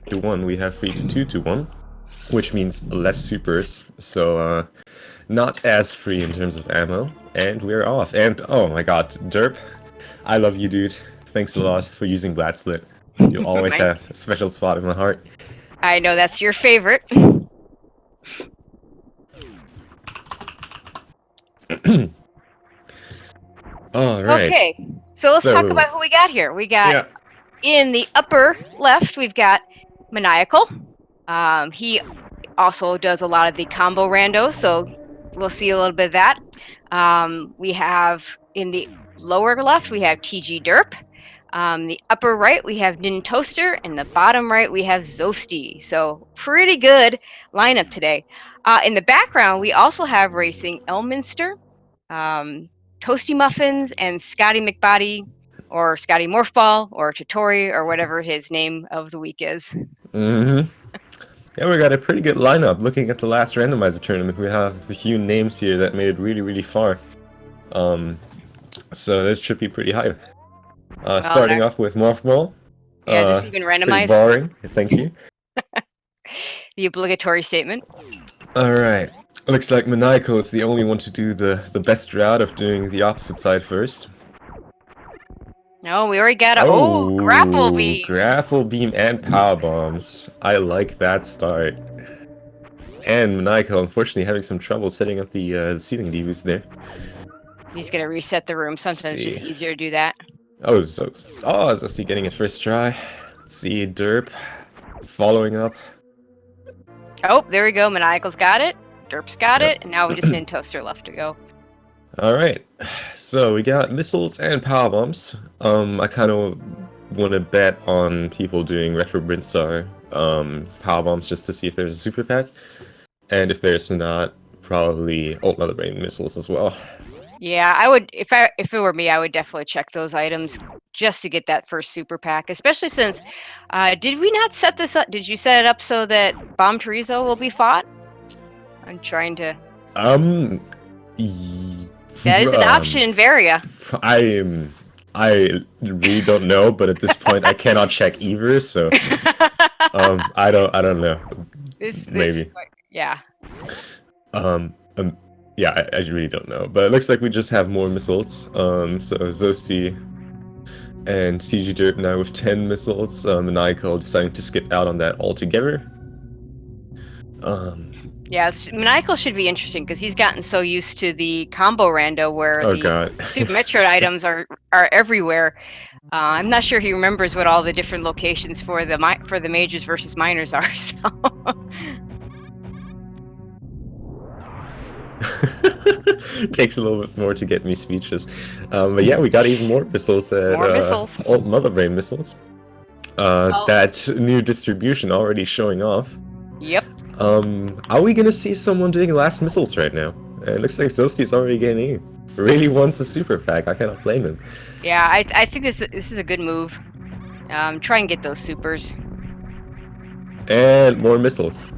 to 1, we have 3 to 2 to 1, which means less supers, so not as free in terms of ammo, and we're off. And oh my god, Derp, I love you, dude. Thanks a lot for using Blat Split. You'll always have a special spot in my heart. I know that's your favorite. Alright. Okay, so let's talk about who we got here. We got in the upper left, we've got Maniacal. He also does a lot of the combo randos, so we'll see a little bit of that. We have in the lower left, we have TG Derp. The upper right, we have Nin Toaster, and the bottom right, we have Zosty. So pretty good lineup today. In the background, we also have racing Elminster, Toasty Muffins, and Scotty McBody, or Scotty Morphball, or Totori, or whatever his name of the week is. Mm-hmm. Yeah, we got a pretty good lineup. Looking at the last randomizer tournament, we have a few names here that made it really, really far. So this should be pretty hype. Starting off with Morphball. Yeah, is this even randomized? Boring, thank you. The obligatory statement. Alright. Looks like Maniacal is the only one to do the best route of doing the opposite side first. No, we already got a grapple beam. Grapple beam and power bombs. I like that start. And Maniacal, unfortunately, having some trouble setting up the ceiling defuse there. He's gonna reset the room. Sometimes it's just easier to do that. Oh, Zosty getting it first try. Let's see, Derp following up. Oh, there we go. Maniacal's got it. Derp's got it, and now we just need Toaster left to go. Alright, so we got missiles and power bombs. I kind of want to bet on people doing Retro Brinstar power bombs just to see if there's a super pack. And if there's not, probably Old Mother Brain missiles as well. Yeah, I would, if it were me, I would definitely check those items just to get that first super pack, especially since, did we not set this up? Did you set it up so that Bomb Chorizo will be fought? I'm trying to... That is an option in Varia. I really don't know, but at this point I cannot check either, so I don't know. Maybe. Yeah. Yeah, I really don't know, but it looks like we just have more missiles. So Zosty and TG Derp now with 10 missiles. Maniacal deciding to skip out on that altogether. Yeah, Maniacal should be interesting because he's gotten so used to the combo rando where Super Metroid items are everywhere. I'm not sure he remembers what all the different locations for the majors versus minors are. So. Takes a little bit more to get me speechless. But yeah, we got even more missiles at Old Mother Brain missiles. That new distribution already showing off. Yep. Are we gonna see someone doing last missiles right now? It looks like Zosty's already getting in. Really wants a super pack. I cannot blame him. Yeah, I think this is a good move. Try and get those supers. And more missiles.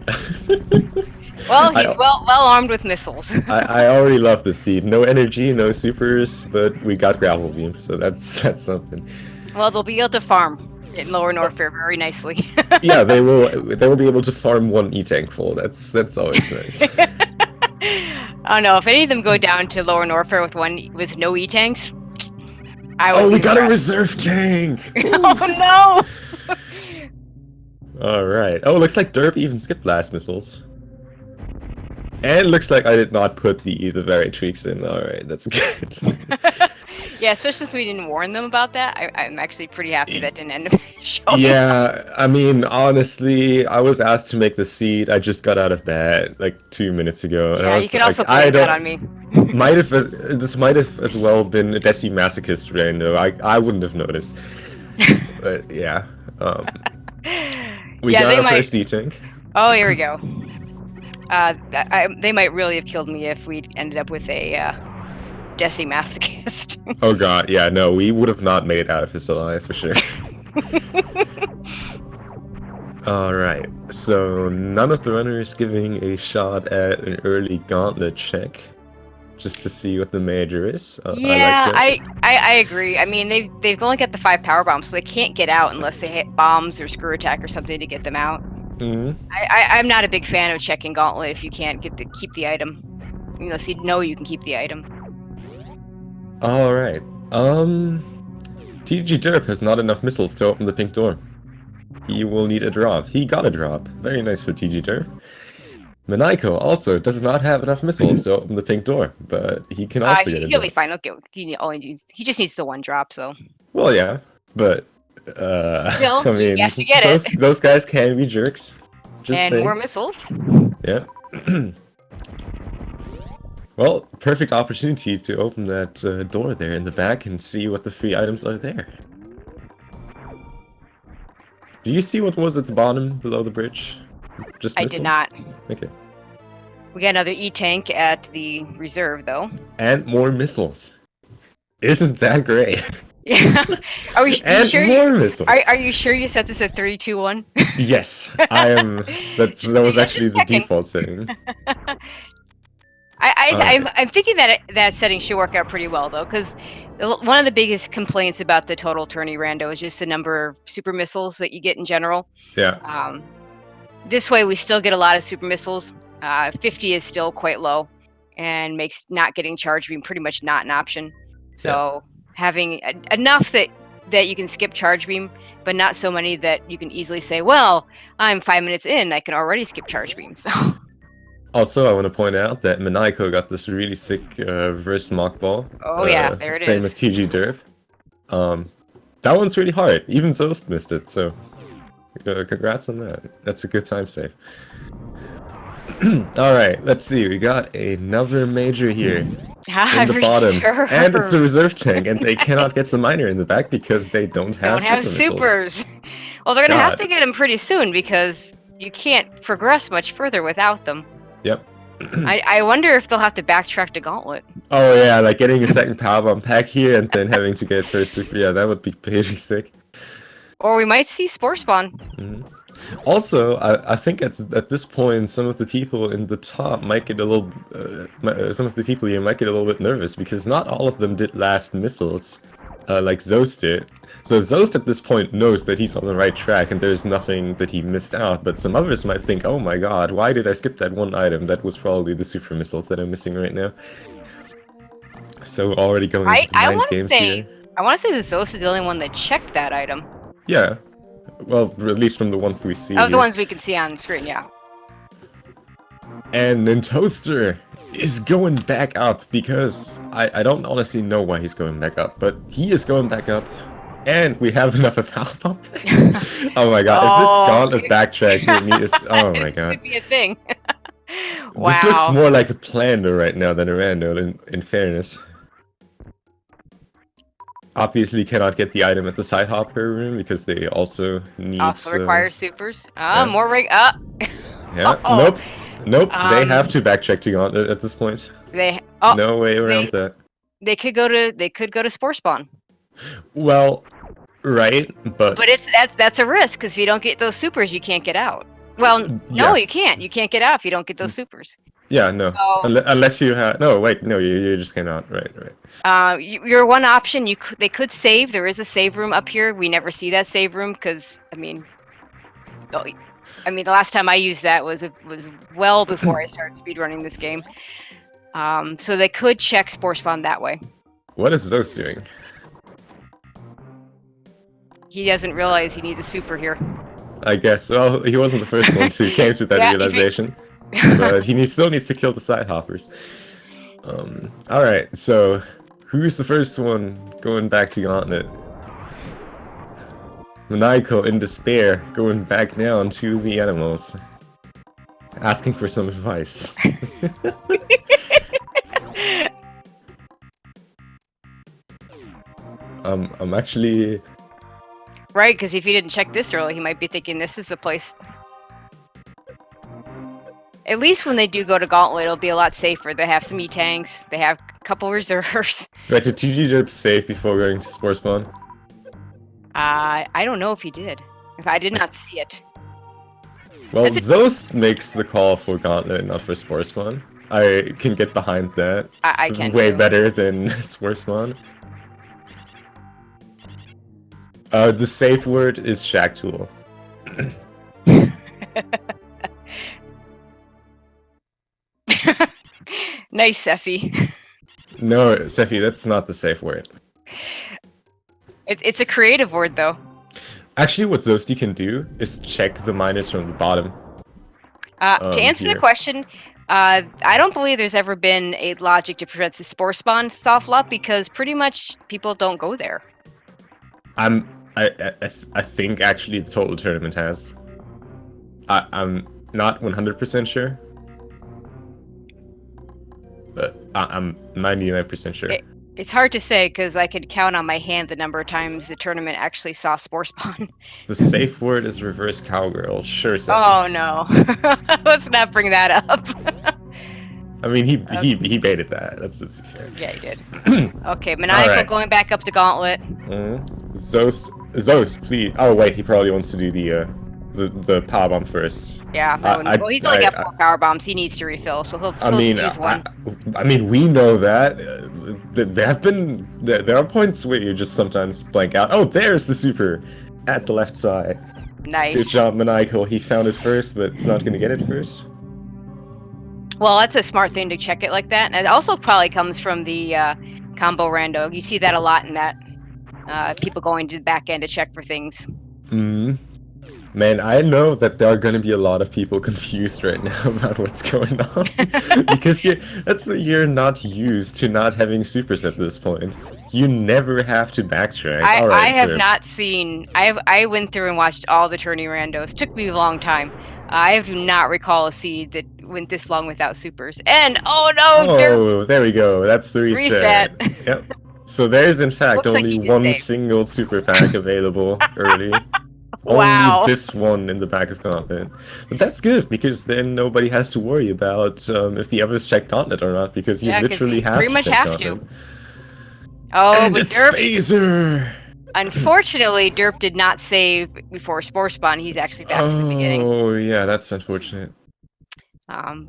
Well, he's well armed with missiles. I already love this seed. No energy, no supers, but we got gravel beam, so that's something. Well, they'll be able to farm in Lower Norfair very nicely. Yeah, they will be able to farm one E-tank full. That's always nice. Oh no, if any of them go down to Lower Norfair with no E-tanks, we got a reserve tank! Oh no! Alright. Oh, looks like Derp even skipped blast missiles. And it looks like I did not put the very tweaks in. Alright, that's good. Yeah, especially since we didn't warn them about that. I'm actually pretty happy that didn't end up showing. Yeah, I mean, honestly, I was asked to make the seed. I just got out of bed like 2 minutes ago. And yeah, you can also blame that on me. This might have as well been a Desi Masochist rando. I wouldn't have noticed. But yeah. We got our first E-tank. Oh, here we go. They might really have killed me if we ended up with a Desi Masochist. Oh god, yeah, no, we would have not made it out of this alive for sure. Alright, so none of the runners giving a shot at an early gauntlet check. Which just to see what the major is. Yeah, I like I agree. I mean, they've only got the 5 power bombs, so they can't get out unless they hit bombs or screw attack or something to get them out. that. I'm not a big fan of checking Gauntlet if you can't keep the item. Unless you know you can keep the item. All right. TG Derp has not enough missiles to open the pink door. He will need a drop. He got a drop. Very nice for TG Derp. Maniaco also does not have enough missiles to open the pink door, but he can also get a He'll drop. be fine. He just needs the 1 drop, so. Well, yeah, but Still, I mean, he has to get it. those guys can be jerks. Just And saying. more missiles. Yeah. Well, perfect opportunity to open that door there in the back and see what the free items are there. Do you see what was at the bottom below the bridge? Just I missiles? did not. Okay. We got another E-tank at the reserve, though. And more missiles. Isn't that great? Yeah. Are we and sure? More missiles. Are you sure you set this at 3, 2, 1? Yes, I am. That was actually the default setting. I'm thinking that setting should work out pretty well, though, because one of the biggest complaints about the total tourney rando is just the number of super missiles that you get in general. Yeah. This way, we still get a lot of super missiles. 50 is still quite low, and makes not getting charge beam pretty much not an option. So having enough that you can skip charge beam, but not so many that you can easily say, "Well, I'm 5 minutes in, I can already skip charge beam." So. Also, I want to point out that Maniaco got this really sick reverse mock ball. Oh yeah, there it is. Same as TG Derp. That one's really hard. Even Zost missed it, so congrats on that. That's a good time save. Alright, let's see. We got another major here. In the bottom. And it's a reserve tank, and they cannot get the miner in the back because they don't have supers. Well, they're going to have to get them pretty soon because you can't progress much further without them. Yep. I wonder if they'll have to backtrack to Gauntlet. Oh yeah, like getting a second power bomb pack here and then having to get first super. Yeah, that would be pretty sick. Or we might see Spore Spawn. Also, I think at this point, some of the people in the top might get a little, some of the people here might get a little bit nervous because not all of them did last missiles, like Zost did. So Zost at this point knows that he's on the right track and there's nothing that he missed out, but some others might think, oh my god, why did I skip that one item? That was probably the super missiles that I'm missing right now. So already going into the mind games here. I want to say that Zost is the only one that checked that item. Yeah. Well, at least from the ones that we see. Oh, the ones we can see on the screen, yeah. And then Toaster is going back up because I don't honestly know why he's going back up, but he is going back up. And we have enough of power bomb. Oh my god, if this Gauntlet backtrack is... Oh my god. This could be a thing. Wow. This looks more like a plander right now than a rando, in fairness. Obviously cannot get the item at the side hopper room because they also need... Also requires supers. Yeah. More rig... Yeah, nope. They have to backtrack to Gauntlet at this point. No way around that. They could go to Spore Spawn. Well, right, but that's a risk because if you don't get those supers, you can't get out. Well, no, you can't. You can't get out if you don't get those supers. Yeah, no. Unless you have you just cannot. Right. Your one option, they could save. There is a save room up here. We never see that save room because the last time I used that was well before I started speedrunning this game. So they could check Spore Spawn that way. What is Zost doing? He doesn't realize he needs a super here. I guess. Well, he wasn't the first one to came to that realization. But he still needs to kill the side hoppers. Alright, so who's the first one going back to Gauntlet? Maniacal in despair, going back down to the animals. Asking for some advice. I'm actually... Right, because if he didn't check this early, he might be thinking this is the place. At least when they do go to Gauntlet, it'll be a lot safer. They have some E-tanks, they have a couple reserves. Right, did TG Derp save before going to Spore Spawn? I don't know if he did. If I did not see it. Well, Zost makes the call for Gauntlet, not for Spore Spawn. I can get behind that. I can way too. better than Spore Spawn. The safe word is Shack Tool. Nice, Sephi. No, Sephi, that's not the safe word. It's a creative word, though. Actually, what Zosty can do is check the miners from the bottom. To answer Here. the question, I don't believe there's ever been a logic to prevent the Spore Spawn soft lock because pretty much people don't go there. I think actually the total tournament has. I'm not 100% sure, but I'm 99% sure. It's hard to say because I could count on my hand the number of times the tournament actually saw Spore Spawn. The safe word is reverse cowgirl. Sure, Sephi. Oh no, let's not bring that up. I mean, he baited that. That's fair. Yeah, he did. Okay, Maniacal right. going back up to Gauntlet. Zost, please. Oh wait, he probably wants to do the power bomb first. Yeah, well, he's only got 4 power bombs. He needs to refill, so he'll use one. I mean, we know that. There are points where you just sometimes blank out. Oh, there's the super at the left side. Nice. Good job, Maniacal. He found it first, but it's not going to get it first. Well, that's a smart thing to check it like that. And it also probably comes from the combo rando. You see that a lot in that. People going to the back end to check for things. Man, I know that there are going to be a lot of people confused right now about what's going on. Because you're not used to not having supers at this point. You never have to backtrack. I have not seen... I went through and watched all the tourney randos. Took me a long time. I do not recall a seed that went this long without supers. And, oh no! Oh, there we go. That's the reset. Yep. So there's in fact only one single super pack available early. Wow. Only this one in the back of Gauntlet. But that's good, because then nobody has to worry about if the others check Gauntlet or not, because you literally have pretty to much check have Gauntlet. to. Oh, and but it's Derp... Spazer! Unfortunately, Derp did not save before Spore Spawn. He's actually back to the beginning. Oh, yeah, that's unfortunate.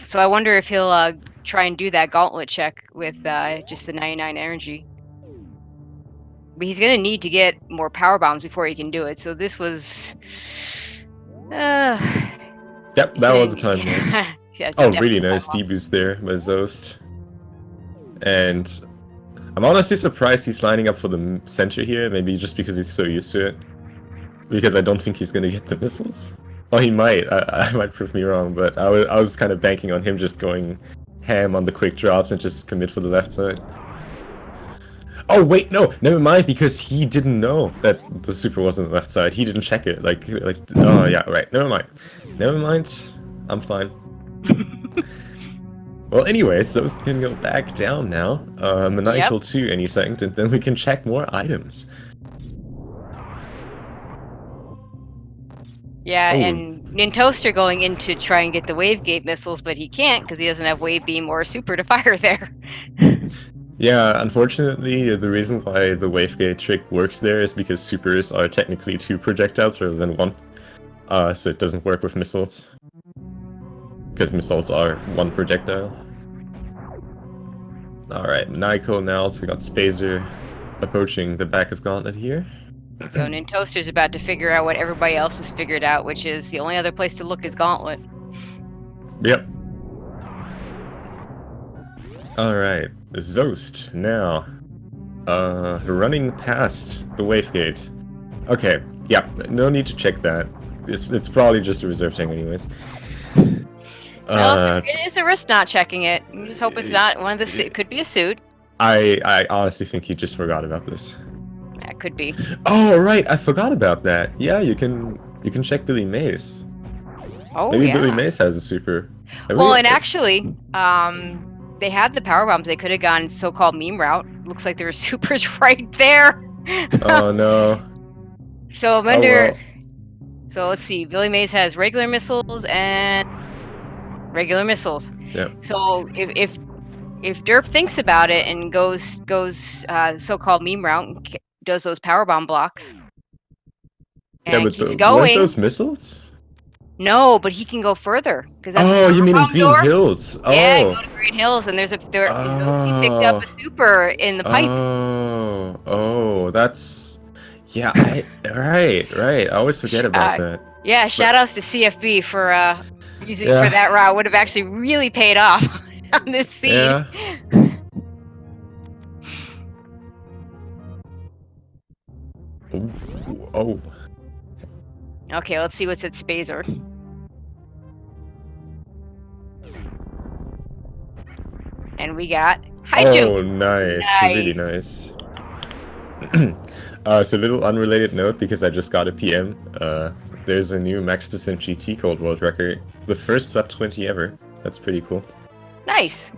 So I wonder if he'll try and do that Gauntlet check with just the 99 energy. But he's going to need to get more power bombs before he can do it. So this was... Yep, that was a time loss. Yeah, oh, really nice D-boost there by Zost. And I'm honestly surprised he's lining up for the center here, maybe just because he's so used to it. Because I don't think he's going to get the missiles. Oh, he might. I might prove me wrong, but I was kind of banking on him just going ham on the quick drops and just commit for the left side. Oh wait, no, never mind, because he didn't know that the super was on the left side. He didn't check it. Like, oh yeah, right. Never mind. I'm fine. Well, anyways, those can go back down now. Maniacal 2 any second, and then we can check more items. Yeah, and Nintoaster going in to try and get the Wave Gate missiles, but he can't because he doesn't have Wave Beam or Super to fire there. Yeah, unfortunately, the reason why the Wavegate trick works there is because supers are technically 2 projectiles rather than 1. So it doesn't work with missiles. Because missiles are 1 projectile. Alright, Maniacal now also got Spazer approaching the back of Gauntlet here. So Nintoaster's about to figure out what everybody else has figured out, which is the only other place to look is Gauntlet. Yep. Alright, Zost now. Running past the Wavegate. Okay, yeah, no need to check that. It's probably just a reserve tank anyways. Well, it is a risk not checking it. You just hope it's not one of the it could be a suit. I honestly think he just forgot about this. That could be. Oh right, I forgot about that. Yeah, you can check Billy Mays. Oh Maybe yeah. Billy Mays has a super. Well, and actually, they had the power bombs. They could have gone so-called meme route. Looks like there were supers right there. Oh no. So I wonder. So let's see. Billy Mays has regular missiles and regular missiles. Yeah. So if Derp thinks about it and goes so-called meme route and does those power bomb blocks and keeps going. Weren't those missiles? No, but he can go further because that's Oh, you mean in bomb Green door. Hills? Yeah, go Oh. to Green Hills, and he picked up Oh. a super in the pipe. Oh, that's yeah, right. I always forget about that. Yeah, But shout outs to CFB for using for yeah, that route. Would have actually really paid off on this seed. yeah. Ooh, oh. Okay, let's see what's at Spazer. And we got high jump. Oh, nice. Really nice. So little unrelated note because I just got a PM. There's a new Max Percent GT Cold World record. The first sub 20 ever. That's pretty cool. Nice.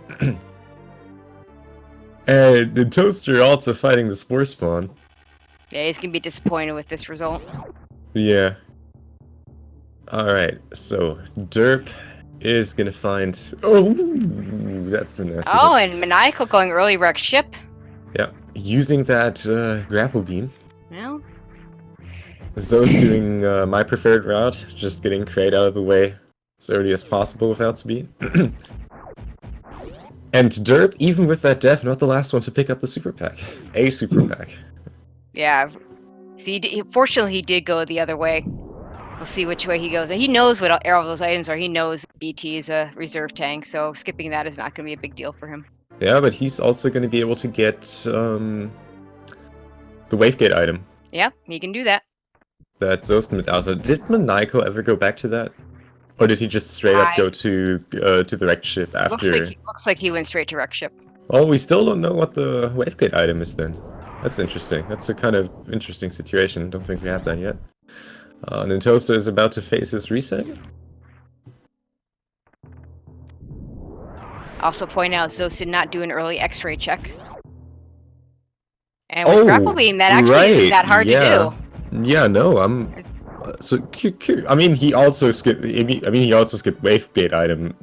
And the Toaster also fighting the Spore Spawn. Yeah, he's gonna be disappointed with this result. Yeah. Alright, so Derp is gonna find... Oh, that's a nasty Oh, one. and Maniacal going early wreck ship. Yeah, using that grapple beam. Well, Zoe's doing my preferred route, just getting Kraid out of the way as early as possible without speed. And Derp, even with that death, not the last one to pick up the super pack. A super pack. yeah. See, fortunately, he did go the other way. We'll see which way he goes. And he knows what all those items are. He knows BT is a reserve tank, so skipping that is not going to be a big deal for him. Yeah, but he's also going to be able to get the Wavegate item. Yeah, he can do that. That Zoe's mit out. Did Maniacal ever go back to that? Or did he just straight up go to the wrecked ship after? Looks like he went straight to wreck ship. Well, we still don't know what the Wavegate item is then. That's interesting. That's a kind of interesting situation. Don't think we have that yet. Nintoaster is about to face his reset. Also point out, Zeus did not do an early X-ray check. And with grapple beam, that actually isn't that hard to do. Yeah, no, I'm... So, I mean, he also skipped... he also skipped Wavegate item.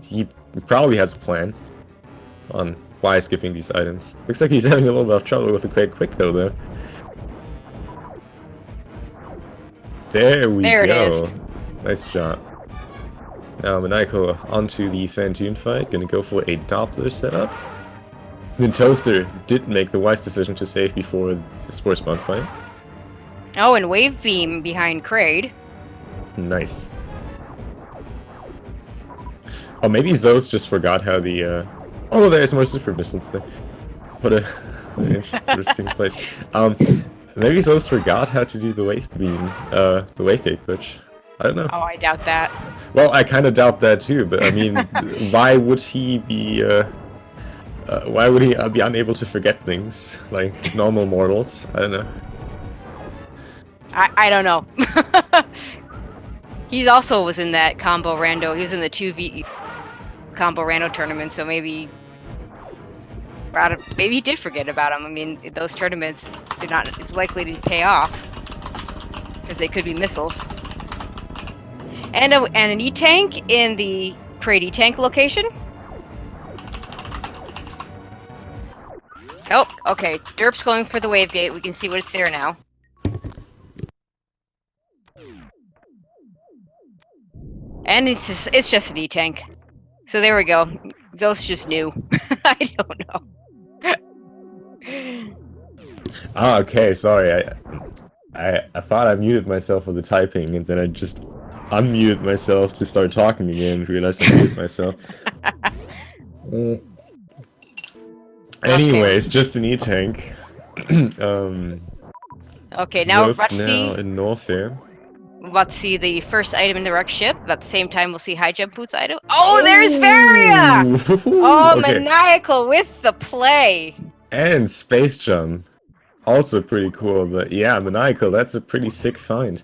He probably has a plan on why skipping these items. Looks like he's having a little bit of trouble with the Kraid Quick though, There we go. It is. Nice job. Now Maniacal onto the Phantoon fight, gonna go for a Doppler setup. Then Toaster did make the wise decision to save before the Spore Spawn fight. Oh, and Wave Beam behind Kraid. Nice. Oh, maybe Zeus just forgot how the oh, there's more super missiles there. What a interesting place. Maybe Zeus forgot how to do the wave beam, the Wavegate glitch. I don't know. Oh, I doubt that. Well, I kind of doubt that too, but I mean, why would he be unable to forget things like normal mortals? I don't know. I don't know. He's also was in that combo rando. He was in the 2v combo rando tournament, so maybe he did forget about him. I mean, those tournaments are not as likely to pay off because they could be missiles. And an E-tank in the Kraid E-tank location. Oh, okay. Derp's going for the Wavegate. We can see what it's there now. And it's just an E-tank. So there we go. Zeus just knew. I don't know. Ah, okay, sorry. I thought I muted myself for the typing, and then I just unmuted myself to start talking again and realized I muted myself. Anyways, just an E-tank. Okay, now Zeus let's see. in Norfair. We're about to see the first item in the wreck ship. At the same time, we'll see high jump boots item. Oh, there's Varia! Oh, okay. Maniacal with the play. And Space Jump. Also pretty cool, but yeah, Maniacal, that's a pretty sick find.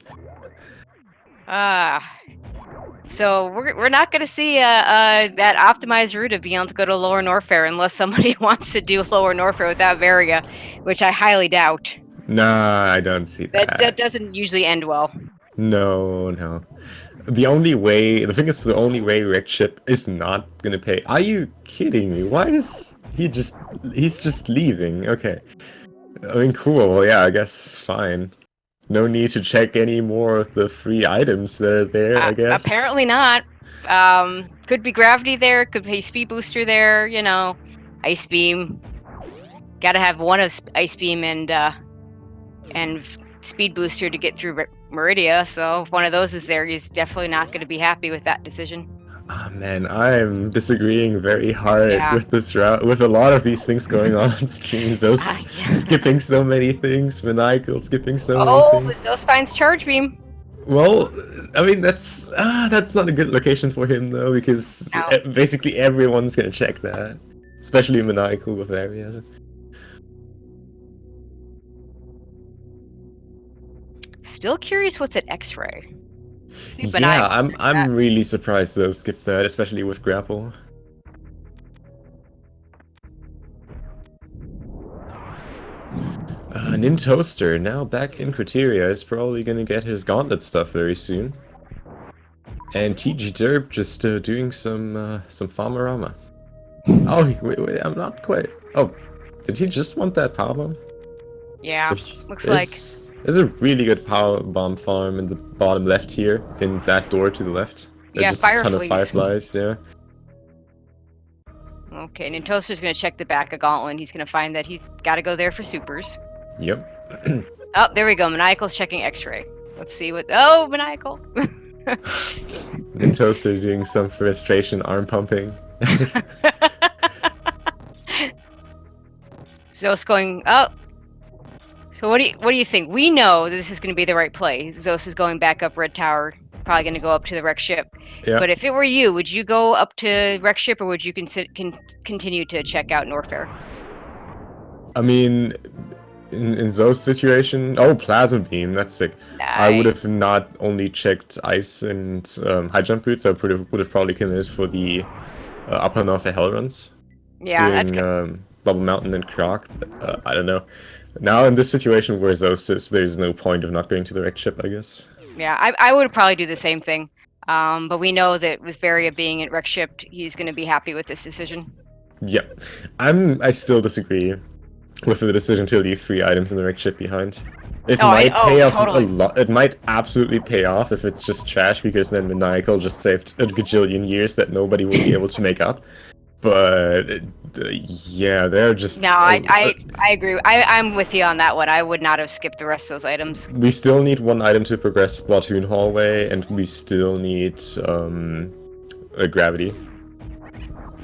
So we're not going to see that optimized route of being able to go to Lower Norfair unless somebody wants to do Lower Norfair without Varia, which I highly doubt. Nah, I don't see that. That doesn't usually end well. No. The only way wrecked ship is not gonna pay. Are you kidding me? Why is he's just leaving? Okay. I mean, cool. Yeah, I guess fine. no need to check any more of the free items that are there, I guess. Apparently not. Could be gravity there, could be speed booster there, you know, ice beam. Gotta have one of ice beam and speed booster to get through Meridia. So if one of those is there, he's definitely not going to be happy with that decision. Oh man, I'm disagreeing very hard with this route. With a lot of these things going on stream, skipping so many things, Maniacal skipping so many things. Zos finds charge beam. Well, I mean that's not a good location for him though, because basically everyone's gonna check that, especially Maniacal with areas. Still curious what's at X-ray. Yeah, I'm really surprised they'll skip that, especially with grapple. Nintoaster, now back in Criteria, is probably gonna get his gauntlet stuff very soon. And TG Derp just doing some Farmerama. Oh, wait, I'm not quite... Oh, did he just want that power bomb? Yeah, looks like... There's a really good power bomb farm in the bottom left here, in that door to the left. There's just a ton of fireflies, yeah. Okay, Nintoaster's gonna check the back of Gauntlet. He's gonna find that he's gotta go there for supers. Yep. Oh, there we go. Maniacal's checking X-ray. Let's see what... Oh, Maniacal! Nintoaster doing some frustration arm pumping. Zos going... Oh! So what do you think? We know that this is going to be the right play. Zos is going back up Red Tower, probably going to go up to the wreck ship. Yeah. But if it were you, would you go up to wreck ship, or would you continue to check out Norfair? I mean, in Zos' situation, Plasma Beam, that's sick. Nice. I would have not only checked ice and high jump boots. I would have probably committed for the upper Norfair Hell runs. Yeah, doing, that's good. Bubble Mountain and Croc. I don't know. Now in this situation where Zos is, there's no point of not going to the wreck ship, I guess. Yeah, I would probably do the same thing. But we know that with Varia being at wreck ship, he's going to be happy with this decision. Yep. I still disagree with the decision to leave 3 items in the wreck ship behind. It might pay off a lot. It might absolutely pay off if it's just trash, because then Maniacal just saved a gajillion years that nobody will be able to make up. But yeah, they're just... No, I agree. I'm with you on that one. I would not have skipped the rest of those items. We still need 1 item to progress Splatoon Hallway, and we still need a Gravity.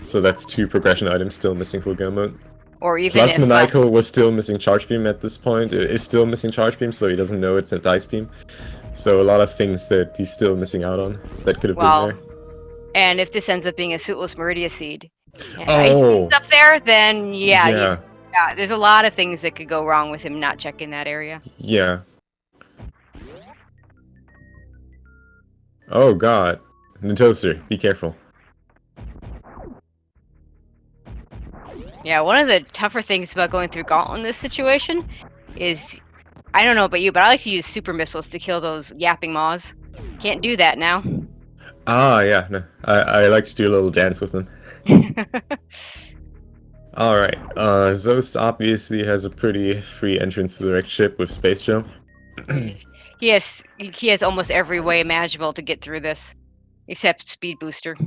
So that's 2 progression items still missing for Go Mode. Or even Plus Maniacal was still missing Charge Beam at this point. It is still missing Charge Beam, so he doesn't know it's a Dice Beam. So a lot of things that he's still missing out on that could have been there. And if this ends up being a Suitless Meridia Seed, Ice Beam's up there, then there's a lot of things that could go wrong with him not checking that area. Yeah. Oh god. Nintoaster, be careful. Yeah, one of the tougher things about going through Gauntlet in this situation is, I don't know about you, but I like to use super missiles to kill those yapping maws. Can't do that now. Ah, yeah, no. I like to do a little dance with them. Alright, Zos obviously has a pretty free entrance to the wreck ship with Space Jump. He has almost every way imaginable to get through this, except Speed Booster.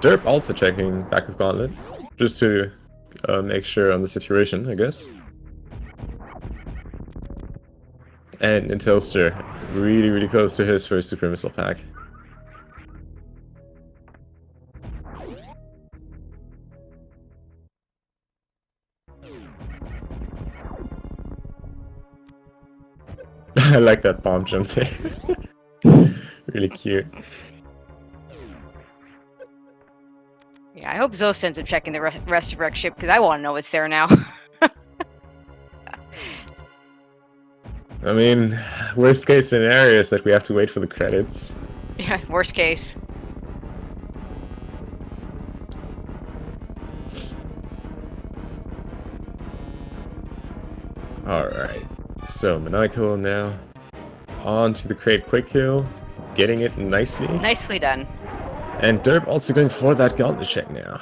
Derp also checking back of Gauntlet, just to make sure on the situation, I guess. And Nintoaster, really, really close to his first Super Missile pack. I like that bomb jump there. Really cute. Yeah, I hope Zos ends up checking the rest of wreck ship, because I want to know what's there now. I mean, worst case scenario is that we have to wait for the credits. Yeah, worst case. Alright, so Maniacal now on to the crate quick kill, getting it nicely. Nicely done. And Derp also going for that gauntlet check now.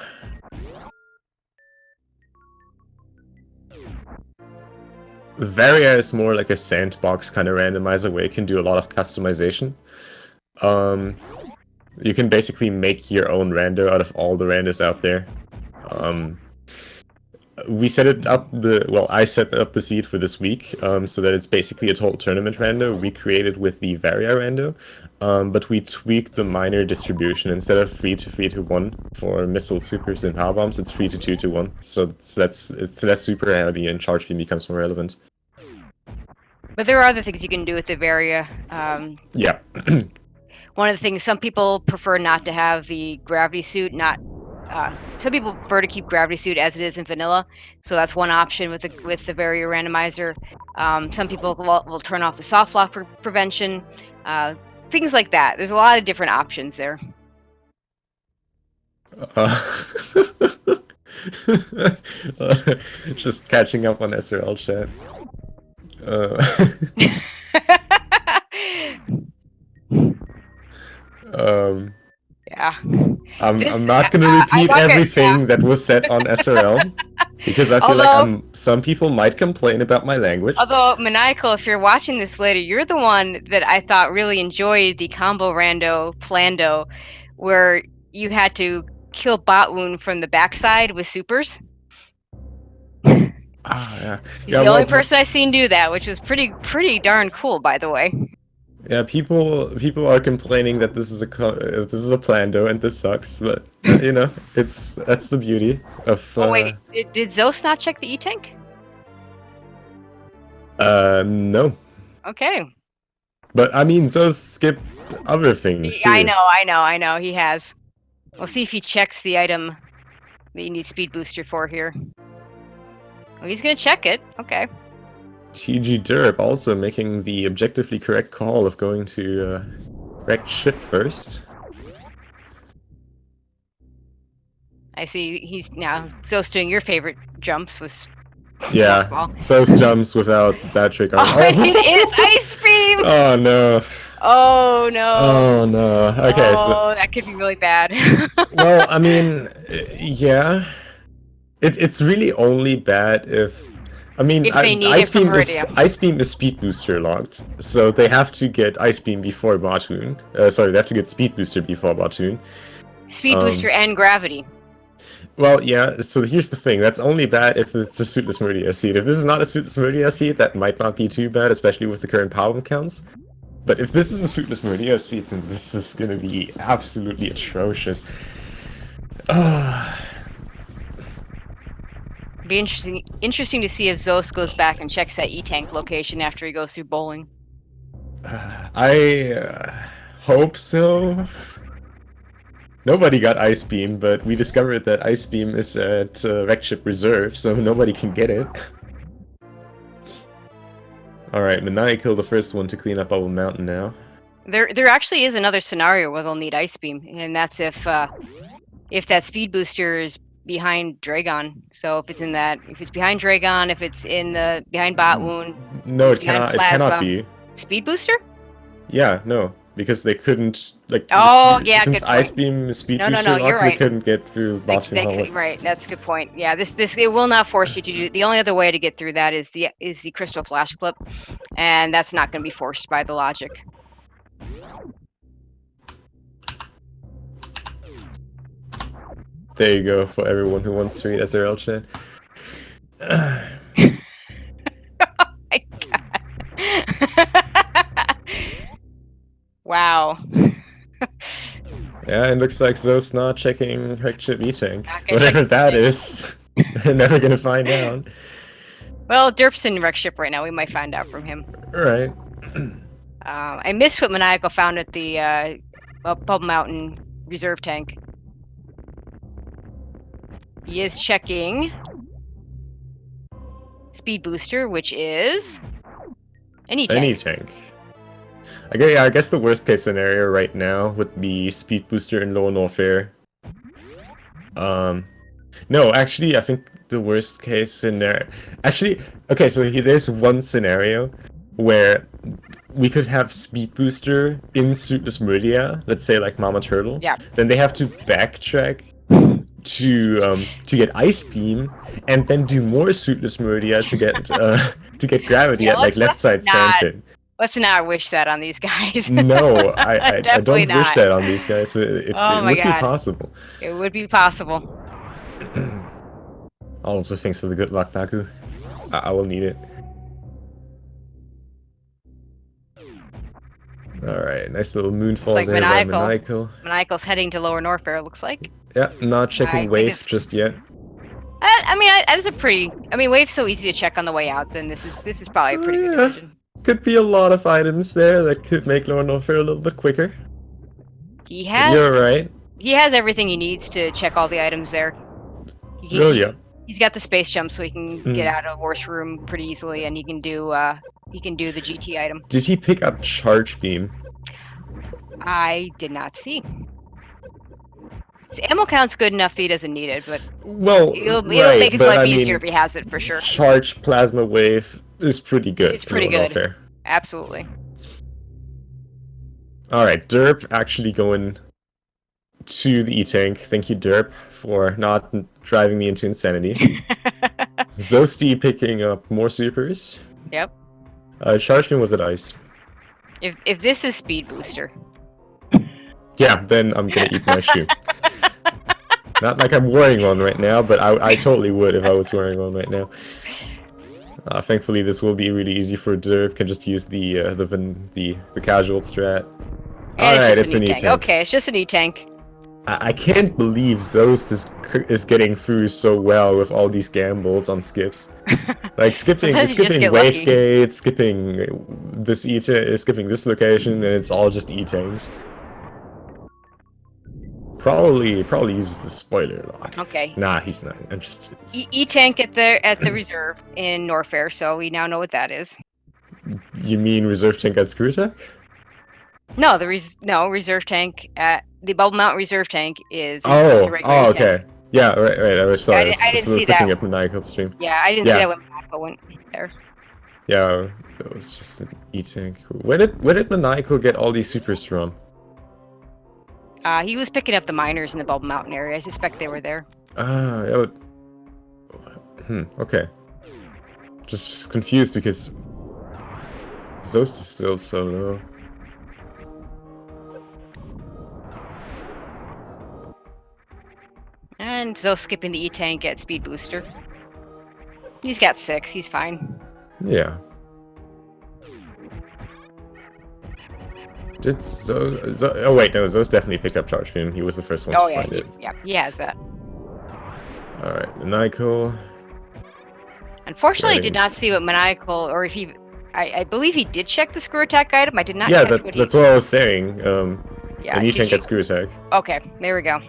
Varia is more like a sandbox kind of randomizer where you can do a lot of customization. You can basically make your own rando out of all the randos out there. We set it up I set up the seed for this week, so that it's basically a total tournament rando recreated with the Varia rando, but we tweaked the minor distribution. Instead of 3 to 1 for missile supers and power bombs, it's 3 to 2 to 1. So that's less super heavy and charge beam becomes more relevant. But there are other things you can do with the Varia. Yeah. One of the things, some people prefer not to have the gravity suit. Some people prefer to keep gravity suit as it is in vanilla. So that's one option with the Varia randomizer. Some people will turn off the soft lock prevention. Things like that. There's a lot of different options there. Just catching up on SRL chat. Yeah. I'm not going to repeat everything that was said on SRL because I feel like some people might complain about my language. Although, Maniacal, if you're watching this later, you're the one that I thought really enjoyed the combo rando Plando, where you had to kill bot wound from the backside with supers. Yeah. He's the only person I've seen do that, which was pretty darn cool, by the way. Yeah, people are complaining that this is a Plando and this sucks, but you know, that's the beauty of. Oh wait, did Zos not check the E-tank? No. Okay. But I mean, Zos skipped other things too. I know, he has. We'll see if he checks the item that you need speed booster for here. Well, he's gonna check it. Okay. TG Derp also making the objectively correct call of going to wrecked ship first. I see he's now Zos doing your favorite jumps with. Yeah, those jumps without that trick are. Oh, it is ice beam! Oh no. Oh no. Oh no. Okay, so that could be really bad. Well, I mean, yeah. It's really only bad if. I mean, Ice Beam is Speed Booster locked, so they have to get Ice Beam before Batoon. Sorry, they have to get Speed Booster before Batoon. Speed Booster and Gravity. Well, yeah, so here's the thing. That's only bad if it's a Suitless Meridia seed. If this is not a Suitless Meridia seed, that might not be too bad, especially with the current power counts. But if this is a Suitless Meridia seed, then this is going to be absolutely atrocious. Be interesting to see if Zos goes back and checks that E-tank location after he goes through bowling. I hope so. Nobody got Ice Beam, but we discovered that Ice Beam is at Wrecked Ship Reserve, so nobody can get it. Alright, Maniacal the first one to clean up Bubble Mountain now. There actually is another scenario where they'll need Ice Beam, and that's if that Speed Booster is behind Dragon. So if it's behind Dragon, if it's behind Bot Wound. No, it cannot be. Speed Booster? Yeah, no, because they couldn't since Ice Beam Speed Booster you're right. They couldn't get through Bot Wound. Right, that's a good point. Yeah, this it will not force you to do. The only other way to get through that is the Crystal Flash Clip, and that's not going to be forced by the logic. There you go for everyone who wants to read SRL chat. Oh my god. Wow. Yeah, it looks like Zos not checking Wrecked Ship E-tank. Whatever that is. They're never gonna find out. Well, Derp's in Wrecked Ship right now. We might find out from him. Right. I missed what Maniacal found at the Bubble Mountain reserve tank. He is checking Speed Booster, which is an E-tank. An E-tank. Okay, yeah, I guess the worst case scenario right now would be Speed Booster in Lower Norfair. No, actually, I think the worst case scenario... Actually, okay, so there's one scenario where we could have Speed Booster in Suitless Meridia, let's say like Mama Turtle. Yeah. Then they have to backtrack to get Ice Beam, and then do more Suitless Meridia to get Gravity at like left side Sandpit. Let's not wish that on these guys. No, I don't wish not. that on these guys, but it would be possible. It would be possible. Also, thanks for the good luck, Baku. I will need it. Alright, nice little moonfall like there by Maniacal. Maniacal's heading to Lower Norfair, it looks like. Yeah, not checking Wave just yet. I mean, that's a pretty... I mean, Wave's so easy to check on the way out, then this is probably a pretty good decision. Could be a lot of items there that could make Lower Norfair a little bit quicker. He has... You're right. He has everything he needs to check all the items there. Yeah. He's got the space jump, so he can get out of Worst Room pretty easily, and he can do the GT item. Did he pick up Charge Beam? I did not see. His ammo count's good enough that he doesn't need it, but it'll make his life easier if he has it for sure. Charge Plasma Wave is pretty good. It's pretty good. Absolutely. All right, Derp actually going to the E-Tank. Thank you, Derp, for not driving me into insanity. Zosti picking up more supers. Yep. Charge Beam was at Ice. If this is Speed Booster. Yeah, then I'm gonna eat my shoe. Not like I'm wearing one right now, but I totally would if I was wearing one right now. Thankfully, this will be really easy for Derp. Can just use the casual strat. Alright, it's an E-Tank. Okay, it's just an E-Tank. I can't believe Zost is getting through so well with all these gambles on skips. Like skipping Wave Gate, skipping this skipping this location, and it's all just E-Tanks. Probably uses the spoiler lock. Okay. Nah, he's not. I'm just E-Tank at the reserve in Norfair, so we now know what that is. You mean reserve tank at Screw Attack? No, reserve tank at the Bubble Mountain reserve tank is. Okay. Yeah, right. I was I didn't see that. Looking at Maniacal's stream. Yeah, I didn't see that when Maniacal went there. Yeah, it was just an E-Tank. Where did Maniacal get all these supers from? He was picking up the miners in the Bubble Mountain area. I suspect they were there. Okay. Just confused because Zost is still so low. And Zost skipping the E-Tank at Speed Booster. He's got 6. He's fine. Yeah. Did oh wait, no, Zost definitely picked up Charge Beam. He was the first one to find it. Yeah, he has that. Alright, Maniacal. Unfortunately, I did not see what Maniacal, or if he... I believe he did check the Screw Attack item. I did not catch that's what I was saying. Yeah, an E-Tank at Screw Attack. Okay, there we go.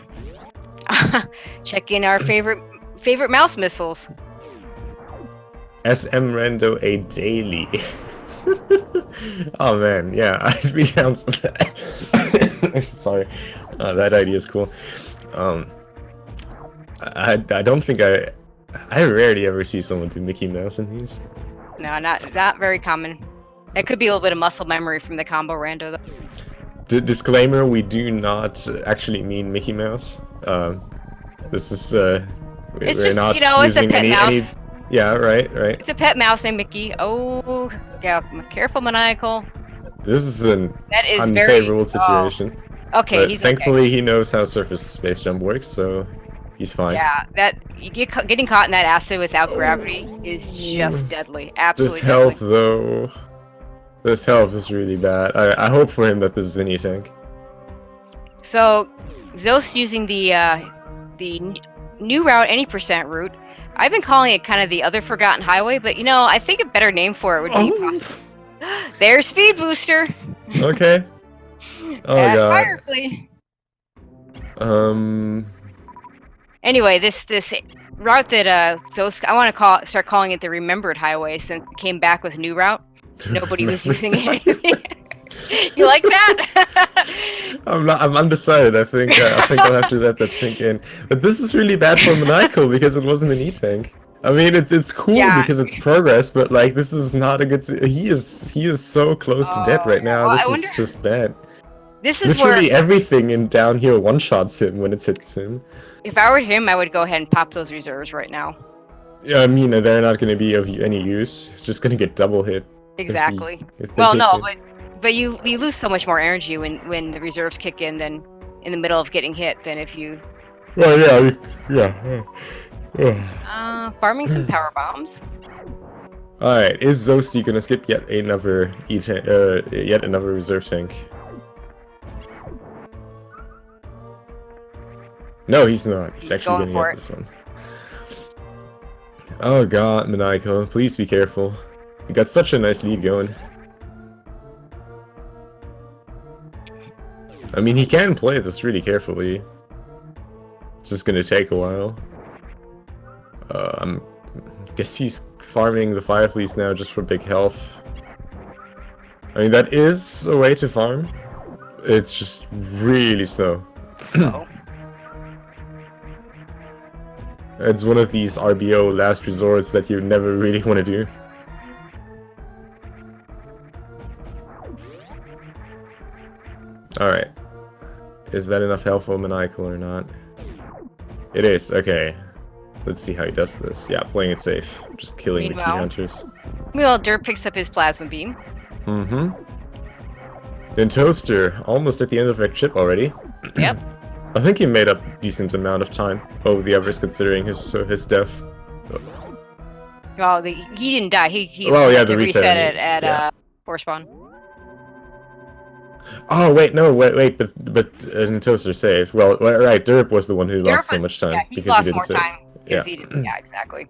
Checking our favorite mouse missiles. SM Rando a daily. Oh man, yeah, I'd be down for that. Sorry, that idea is cool. I don't think I rarely ever see someone do Mickey Mouse in these. No, not very common. That could be a little bit of muscle memory from the combo rando though. Disclaimer: we do not actually mean Mickey Mouse. This is it's just not it's a pet mouse. Yeah, right. It's a pet mouse named Mickey. Oh, yeah, careful, Maniacal. This is an unfavorable situation. Okay, but he's thankfully he knows how surface space jump works, so he's fine. Yeah, getting caught in that acid without gravity is just deadly. Absolutely. This health though, this health is really bad. I hope for him that this is an E-Tank. So, Zost using the new route, any percent route. I've been calling it kind of the other forgotten highway, but I think a better name for it would be possible. There's Speed Booster. Okay. Oh god. Firefly. Anyway, this route that Zost, I want to start calling it the Remembered Highway since it came back with new route. Nobody was using it. You like that? I'm undecided. I think I'll have to let that sink in. But this is really bad for Maniacal because it wasn't an E-Tank. I mean, it's cool because it's progress, but like this is not a good. He is so close to death right now. This is just bad. This is Literally where everything in down here one-shots him when it hits him. if I were him, I would go ahead and pop those reserves right now. Yeah, I mean, they're not going to be of any use. It's just going to get double hit. Exactly. If they Well, hit no, him. but you lose so much more energy when the reserves kick in than in the middle of getting hit than if you. Well, yeah. Farming some power bombs. Alright, is Zosti gonna skip yet another reserve tank? No, he's not. He's actually gonna get this one. Oh god, Maniacal, please be careful. You got such a nice lead going. I mean, he can play this really carefully. It's just gonna take a while. I guess he's farming the Fireflies now just for big health. I mean, that is a way to farm. It's just really slow. Slow. It's one of these RBO last resorts that you never really want to do. Alright. Is that enough health for Maniacal or not? It is, okay. Let's see how he does this. Yeah, playing it safe. Just killing the key hunters. Meanwhile, Derp picks up his plasma beam. Mm-hmm. Then Toaster, almost at the end of that chip already. Yep. I think he made up a decent amount of time over the others considering his death. Well, he didn't die. He well, yeah, the reset it at yeah. Force spawn. Oh wait, no, wait, but Toaster saved. Well, right, Derp was the one who lost so much time yeah, he because lost he didn't more save. time Yeah. he didn't. Yeah, exactly.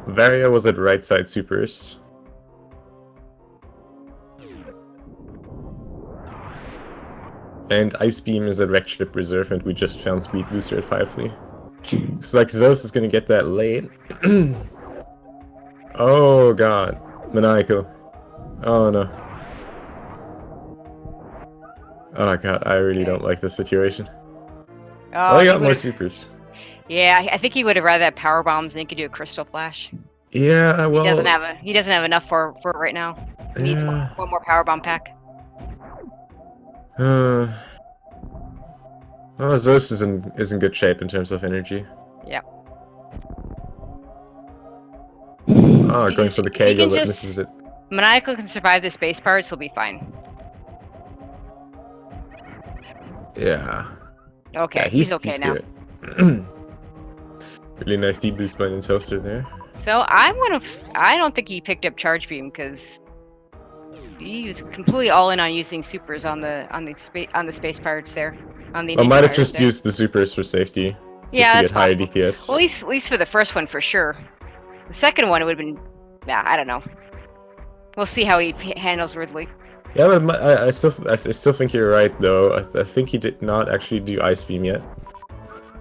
Varia was at right side supers. And Ice Beam is at Wreck Ship Reserve, and we just found Speed Booster at Firefly. Looks like Zeus is gonna get that late. Oh god. Maniacal. Oh no. Oh god, I really don't like this situation. Oh, I got more supers. Yeah, I think he would have rather had power bombs and he could do a crystal flash. Yeah, well, he doesn't have enough for it right now. He needs one more power bomb pack. Well, Zeus is in good shape in terms of energy. Yep. Oh, going for the Kegel that misses it. Maniacal can survive the space parts, he'll be fine. Yeah. Okay, yeah, he's okay now. Really nice deep boost by the Toaster there. So I don't think he picked up Charge Beam because he was completely all in on using supers on the space pirates there. On the I might have just used the supers for safety. Yeah, just to that's get higher DPS. Well, at least for the first one for sure. The second one it would have been, yeah, I don't know. We'll see how he handles Ridley. Yeah, but I still think you're right though. I think he did not actually do Ice Beam yet.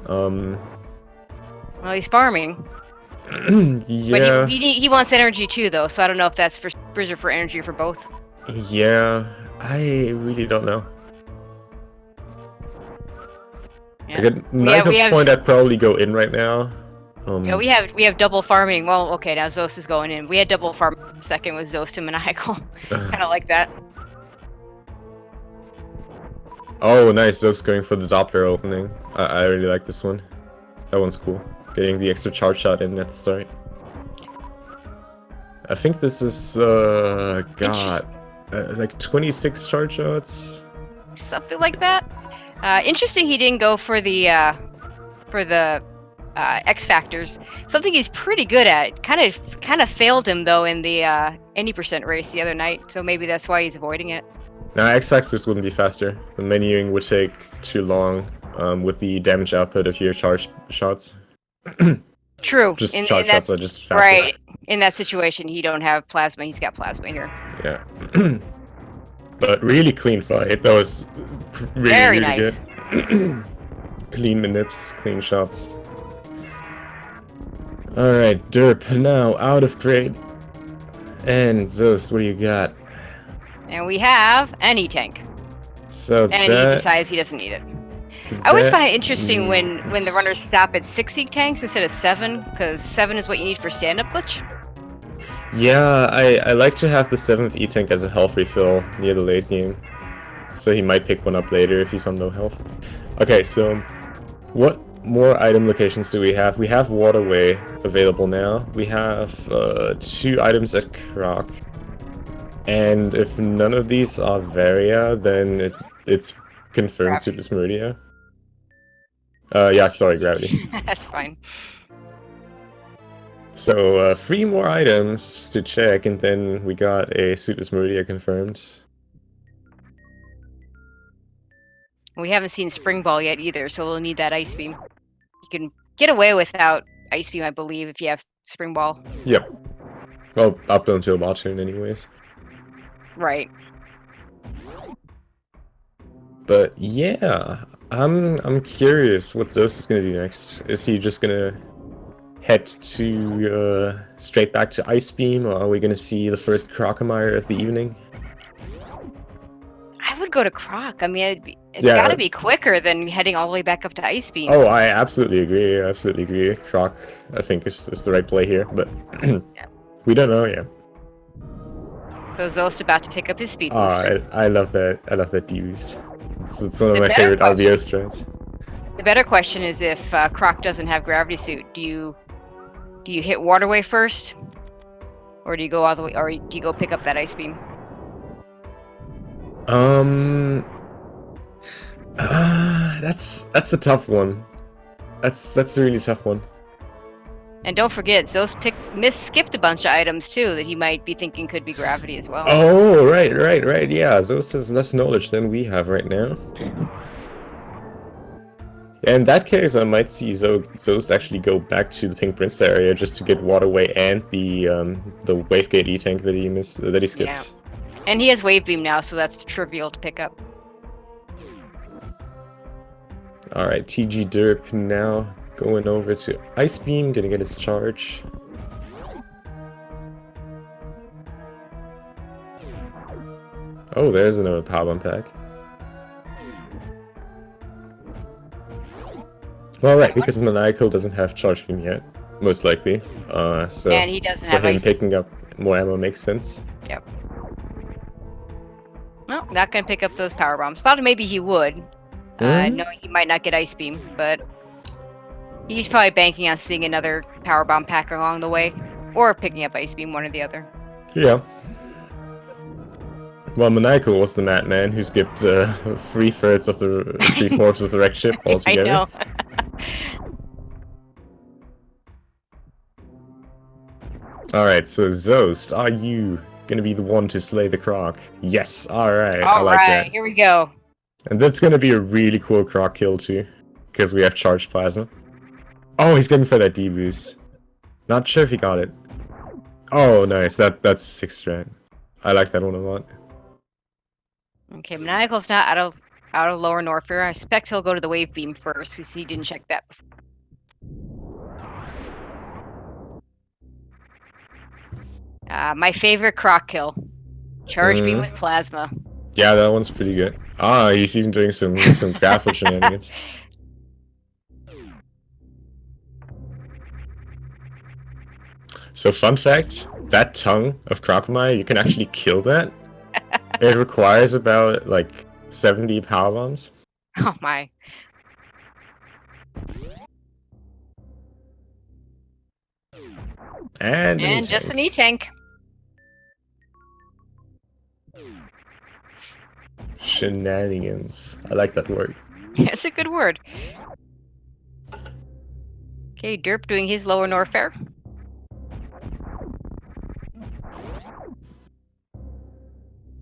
Well, he's farming. Yeah. But he wants energy too, though. So I don't know if that's for Brizzer for energy or for both. Yeah, I really don't know. Yeah. Nigel's point, I'd probably go in right now. Yeah, we have double farming. Well, okay, now Zos is going in. We had double farming. Second was Zos and Maniacal. Kind of like that. Oh, nice. Zos going for the Doppler opening. I really like this one. That one's cool. Getting the extra charge shot in at the start. I think this is like 26 charge shots. Something like that. Interesting. He didn't go for the X factors. Something he's pretty good at. Kind of failed him though in the 80% race the other night. So maybe that's why he's avoiding it. Now X factors wouldn't be faster. The menuing would take too long with the damage output of your charge shots. True. Just charge shots are just faster. Right. In that situation, he don't have plasma. He's got plasma here. Yeah. But really clean fight. That was really, very really nice. Good. Clean manips, clean shots. Alright, Derp now out of grade. And Zeus, what do you got? And we have an E-Tank. So and he decides he doesn't need it. I always find it interesting when the runners stop at 6 E-Tanks instead of 7, because 7 is what you need for stand-up glitch. Yeah, I like to have the 7th E-Tank as a health refill near the late game. So he might pick one up later if he's on low health. Okay, so what more item locations do we have? We have Waterway available now. We have 2 items at Croc. And if none of these are Varia, then it's confirmed Gravity. Suitless Meridia. Yeah, sorry, Gravity. That's fine. So, 3 more items to check, and then we got a Suitless Meridia confirmed. We haven't seen Spring Ball yet either, so we'll need that Ice Beam. You can get away without Ice Beam, I believe, if you have Spring Ball. Yep. Well, up until bot turn anyways. Right. But yeah, I'm curious what Zeus is gonna do next. Is he just gonna head to straight back to Ice Beam, or are we gonna see the first Crocomire of the evening? I would go to Croc. I mean, it's Yeah. got to be quicker than heading all the way back up to Ice Beam. Oh, I absolutely agree. I absolutely agree. Croc, I think, is the right play here, but we don't know yet. So Zost about to pick up his speed Oh, booster. I love that. I love that D-Boost. It's one of my favorite RBO strats. The better question is if Croc doesn't have Gravity Suit, do you hit Waterway first, or do you go all the way, or do you go pick up that Ice Beam? That's a tough one. That's a really tough one. And don't forget, Zost skipped a bunch of items too that he might be thinking could be Gravity as well. Oh, right. Yeah, Zost has less knowledge than we have right now. Yeah, in that case, I might see Zost actually go back to the Pink Prince area just to get Waterway and the Wavegate E-Tank that he skipped. Yeah. And he has Wave Beam now, so that's trivial to pick up. Alright, TG Derp now going over to Ice Beam, gonna get his charge. Oh, there's another Power Bomb pack. Well, right, because Maniacal doesn't have Charge Beam yet, most likely. So and he doesn't for have him Ice picking up more ammo makes sense. Yep. Well, not gonna pick up those Power Bombs. Thought maybe he would. Knowing he might not get Ice Beam, but he's probably banking on seeing another Power Bomb pack along the way, or picking up Ice Beam, one or the other. Yeah. Well, Maniacal was the madman who skipped 3/4 of the wreck ship altogether. I know. Alright, so Zost, are you gonna be the one to slay the Croc? Yes, alright, I like that. Here we go. And that's gonna be a really cool Croc kill too, because we have Charged Plasma. Oh, he's going for that D-Boost. Not sure if he got it. Oh, nice, that's 6 strat. I like that one a lot. Okay, Maniacal's not out of Lower Norfair. I suspect he'll go to the Wave Beam first, because he didn't check that before. My favorite Croc kill. Charge Beam with Plasma. Yeah, that one's pretty good. Ah, he's even doing some grapple shenanigans. So fun fact, that tongue of Crocomire, you can actually kill that. It requires about, like, 70 power bombs. Oh my. And just an E-Tank. Shenanigans. I like that word. It's a good word. Okay, Derp doing his Lower Norfair.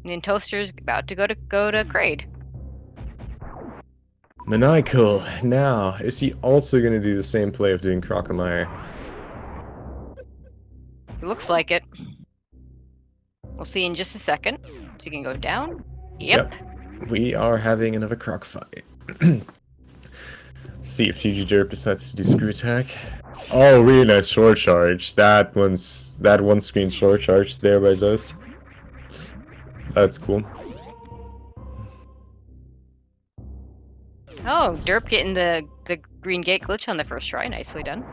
And then Toaster's about to go to Grade. Maniacal. Now, is he also going to do the same play of doing Crocomire? Looks like it. We'll see in just a second. So you can go down. Yep. We are having another Croc fight. Let's see if TG Derp decides to do Screw Attack. Oh, really nice short charge. That one screen short charge there by Zost. That's cool. Oh, Derp getting the green gate glitch on the first try. Nicely done.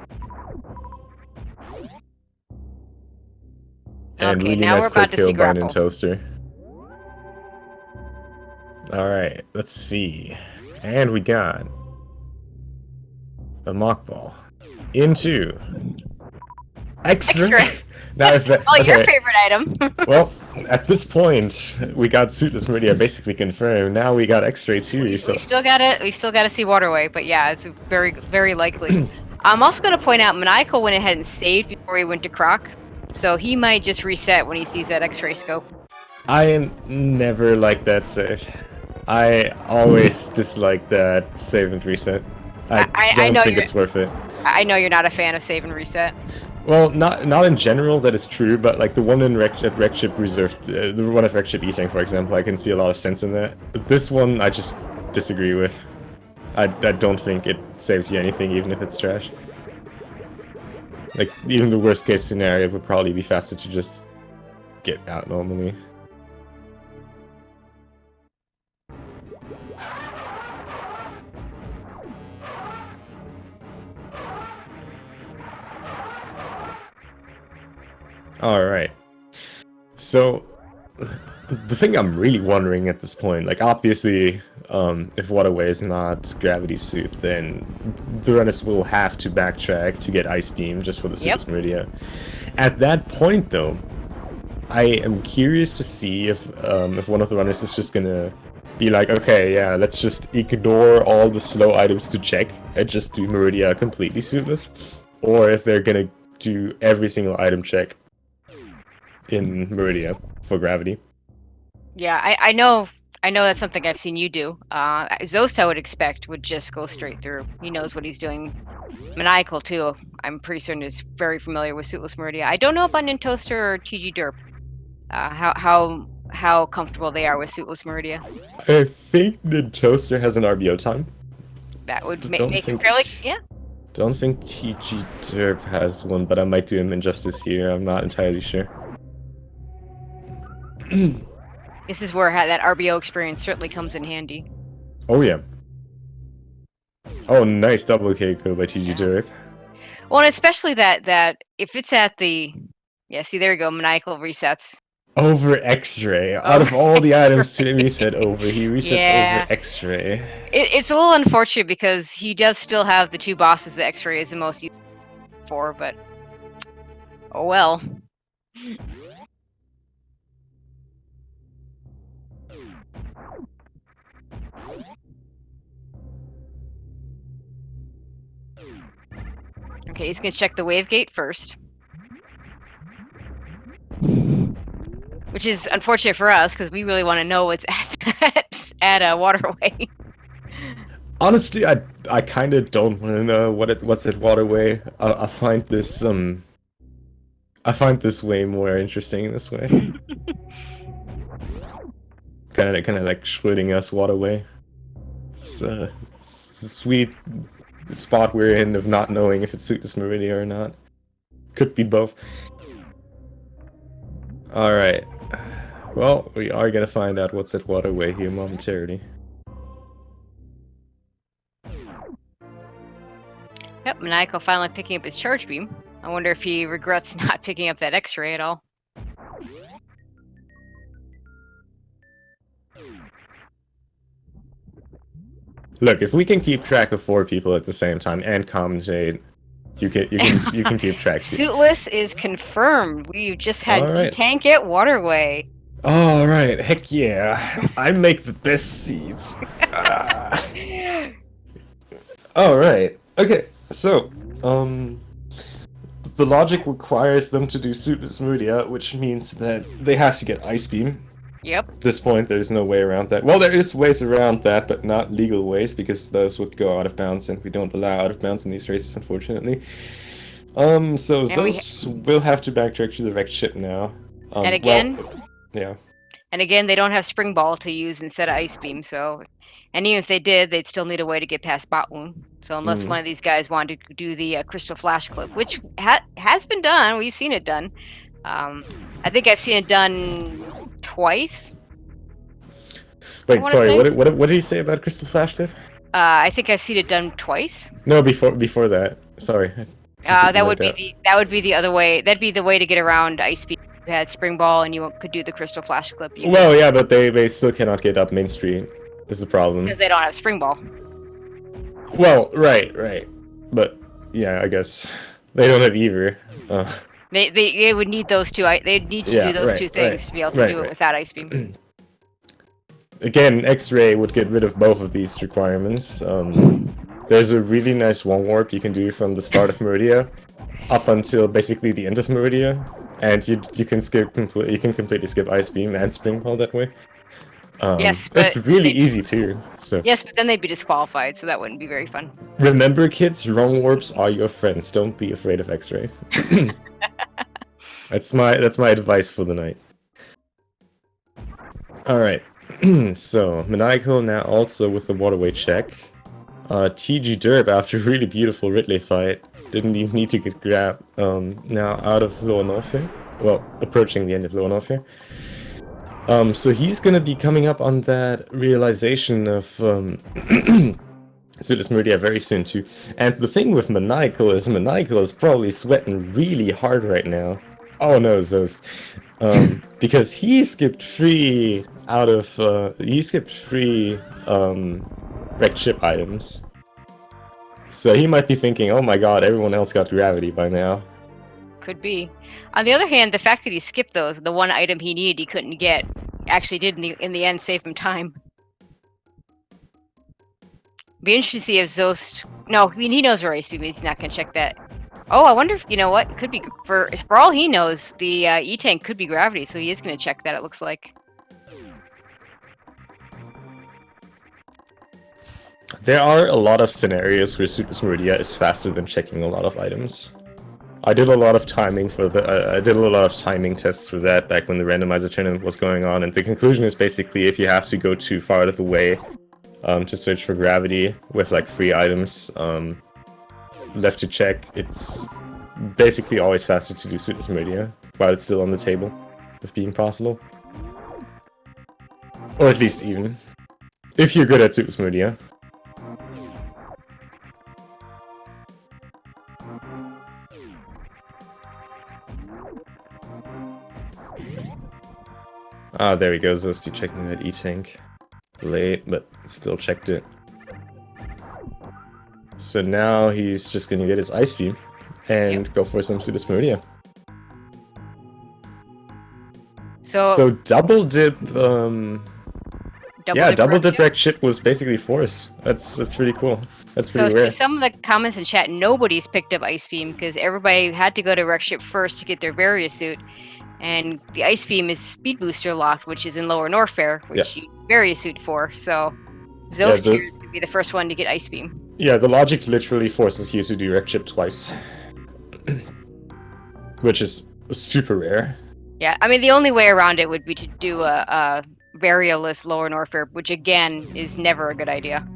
And Okay, really now nice we're about quick to see kill by grapple. Nintoaster. Alright, let's see. And we got a Mach Ball into X-Ray. Now is that Oh, okay? your favorite item. Well, at this point, we got Suitless Meridia basically confirmed. Now we got X-Ray too. we So still gotta see Waterway, but yeah, it's very, very likely. I'm also gonna point out Maniacal went ahead and saved before he went to Croc, so he might just reset when he sees that X-ray scope. I never liked that save. I always dislike that save and reset. I I don't know think it's worth it. I know you're not a fan of save and reset. Well, not in general that is true, but like the one in Wreckship Reserve, the one at Wreckship Eating, for example, I can see a lot of sense in that. But this one, I just disagree with. I don't think it saves you anything, even if it's trash. Like, even the worst case scenario would probably be faster to just get out normally. Alright. So, the thing I'm really wondering at this point, like obviously, if Waterway is not Gravity Suit, then the runners will have to backtrack to get Ice Beam just for the Suitless Meridia. At that point though, I am curious to see if one of the runners is just gonna be like, okay, yeah, let's just ignore all the slow items to check and just do Meridia completely suitless, or if they're gonna do every single item check in Meridia for Gravity. Yeah, I know that's something I've seen you do. Zost, I would expect, would just go straight through. He knows what he's doing. Maniacal too. I'm pretty certain is very familiar with Suitless Meridia. I don't know about Nintoaster or TG Derp. How comfortable they are with Suitless Meridia. I think Nintoaster has an RBO time. That would make him fairly, yeah. Don't think TG Derp has one, but I might do him injustice here. I'm not entirely sure. This is where that RBO experience certainly comes in handy. Oh yeah. Oh, nice double KO by TG Derp. Well, and especially that if it's at the, yeah, see, there you go, Maniacal resets. Over X-Ray. Out of all the items to reset over, he resets over X-Ray. It's a little unfortunate because he does still have the two bosses that X-Ray is the most useful for, but oh well. Okay, he's gonna check the wave gate first. Which is unfortunate for us, because we really want to know what's at a Waterway. Honestly, I kind of don't want to know what's at Waterway. I find this way more interesting this way. kind of like Schrödinger's Waterway. It's a sweet spot we're in of not knowing if it's Suitless Meridia or not. Could be both. Alright. Well, we are gonna find out what's at Waterway here momentarily. Yep, Maniacal finally picking up his charge beam. I wonder if he regrets not picking up that X-ray at all. Look, if we can keep track of 4 people at the same time and commentate, you can keep track. Suitless is confirmed. We just had tank at Waterway. All right, heck yeah! I make the best seeds. All right, okay. So, the logic requires them to do Suitless Meridia, which means that they have to get Ice Beam. Yep. At this point, there's no way around that. Well, there is ways around that, but not legal ways, because those would go out of bounds, and we don't allow out of bounds in these races, unfortunately. So those will have to backtrack to the wrecked ship now. And again, yeah. And again, they don't have Spring Ball to use instead of Ice Beam, so... And even if they did, they'd still need a way to get past Bot Wound. So unless one of these guys wanted to do the Crystal Flash Clip, which has been done, we've seen it done. I think I've seen it done twice. Wait, sorry, what did you say about Crystal Flash Clip? I think I've seen it done twice. No, before that. Sorry. That would be the other way. That'd be the way to get around Ice Beam. had Spring Ball and you could do the Crystal Flash clip. Well, yeah, but they still cannot get up Main Street. Is the problem? Because they don't have Spring Ball. Well, right, but yeah, I guess they don't have either. They would need those two. They'd need to do those two things to be able to do it without Ice Beam. Again, X-Ray would get rid of both of these requirements. There's a really nice one warp you can do from the start of Meridia up until basically the end of Meridia, and you can completely skip Ice Beam and Spring Ball that way. Yes, but it's really easy too. So yes, but then they'd be disqualified, so that wouldn't be very fun. Remember, kids, wrong warps are your friends. Don't be afraid of X-Ray. That's my advice for the night. All right. So Maniacal now also with the waterway check. TG Derp, after a really beautiful Ridley fight, didn't even need to get grabbed. Now out of Lower North here. Well, approaching the end of Lower North here. So he's gonna be coming up on that realization of Suitless Meridia very soon too. And the thing with Maniacal is probably sweating really hard right now. Oh no, Zost. Because he skipped 3 out of wrecked ship items. So he might be thinking, oh my god, everyone else got gravity by now. Could be. On the other hand, the fact that he skipped those, the one item he needed he couldn't get, actually did in the end save him time. Be interesting to see if Zost... No, I mean, he knows where Ice Beam is, he's not going to check that. Oh, I wonder if, you know what, could be, for all he knows, the E-Tank could be gravity, so he is going to check that, it looks like. There are a lot of scenarios where Suitless Meridia is faster than checking a lot of items. I did a lot of timing for I did a lot of timing tests for that back when the randomizer tournament was going on, and the conclusion is basically if you have to go too far out of the way to search for gravity with like 3 items left to check, it's basically always faster to do Suitless Meridia while it's still on the table of being possible. Or at least even. If you're good at Suitless Meridia. Ah, there he goes, Zosti checking that E-Tank. Late, but still checked it. So now he's just gonna get his Ice Beam and go for some Suitless Meridia. So double dip, double dip wrecked ship was basically force. That's pretty cool. That's pretty rare. So to some of the comments in chat, nobody's picked up Ice Beam because everybody had to go to wrecked ship first to get their Varia suit. And the Ice Beam is Speed Booster locked, which is in Lower Norfair, which you Varia suit for. So Zost here is going to be the first one to get Ice Beam. Yeah, the logic literally forces you to do wrecked ship twice. Which is super rare. Yeah, I mean, the only way around it would be to do a Varia-less Lower Norfair, which again is never a good idea.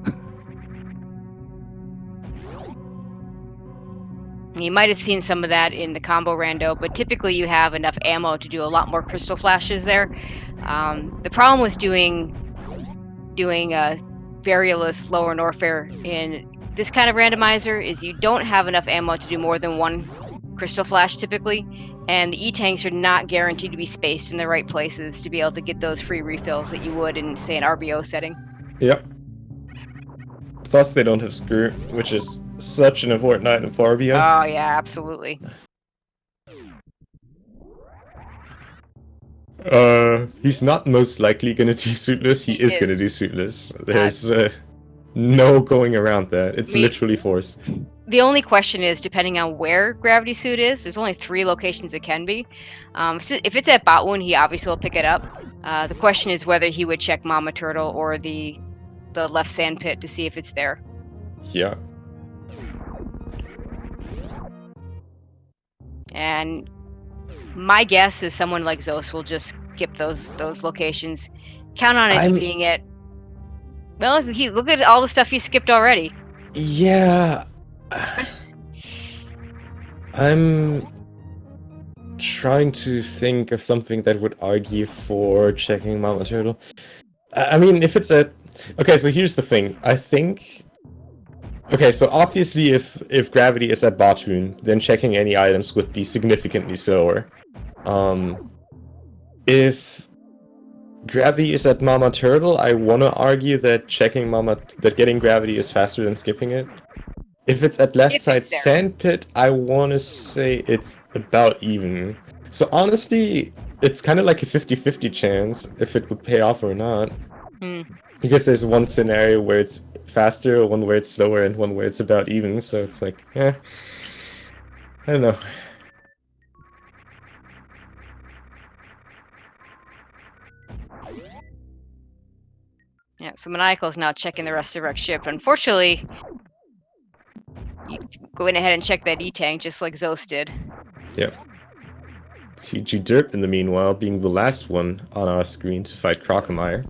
You might have seen some of that in the combo rando, but typically you have enough ammo to do a lot more crystal flashes there. The problem with doing Varia-less Lower Norfair in this kind of randomizer is you don't have enough ammo to do more than 1 crystal flash typically, and the E-Tanks are not guaranteed to be spaced in the right places to be able to get those free refills that you would in, say, an RBO setting. Yep. Plus they don't have Screw, which is such an important item for RBO. Oh yeah, absolutely. He's not most likely gonna do Suitless, he is gonna do Suitless. There's no going around that. It's literally force. The only question is, depending on where Gravity Suit is, there's only 3 locations it can be. If it's at Botwoon, he obviously will pick it up. The question is whether he would check Mama Turtle or the left sand pit to see if it's there. Yeah. And my guess is someone like Zost will just skip those locations. Count on it being it. Well, look at all the stuff he skipped already. Yeah. I'm trying to think of something that would argue for checking Mama Turtle. I mean, if it's at... Okay, so here's the thing. I think... Okay, so obviously if Gravity is at Botwoon, then checking any items would be significantly slower. if gravity is at Mama Turtle, I want to argue that getting gravity is faster than skipping it. If it's at left side Sandpit, I want to say it's about even. So honestly, it's kind of like a 50-50 chance if it would pay off or not. Because there's one scenario where it's faster, one where it's slower, and one where it's about even. So it's like, I don't know. Yeah, so Maniacal's now checking the rest of Rex ship. Unfortunately, you going ahead and check that E-Tank just like Zeus did. Yep. CG Derp, in the meanwhile, being the last one on our screen to fight Crocomire,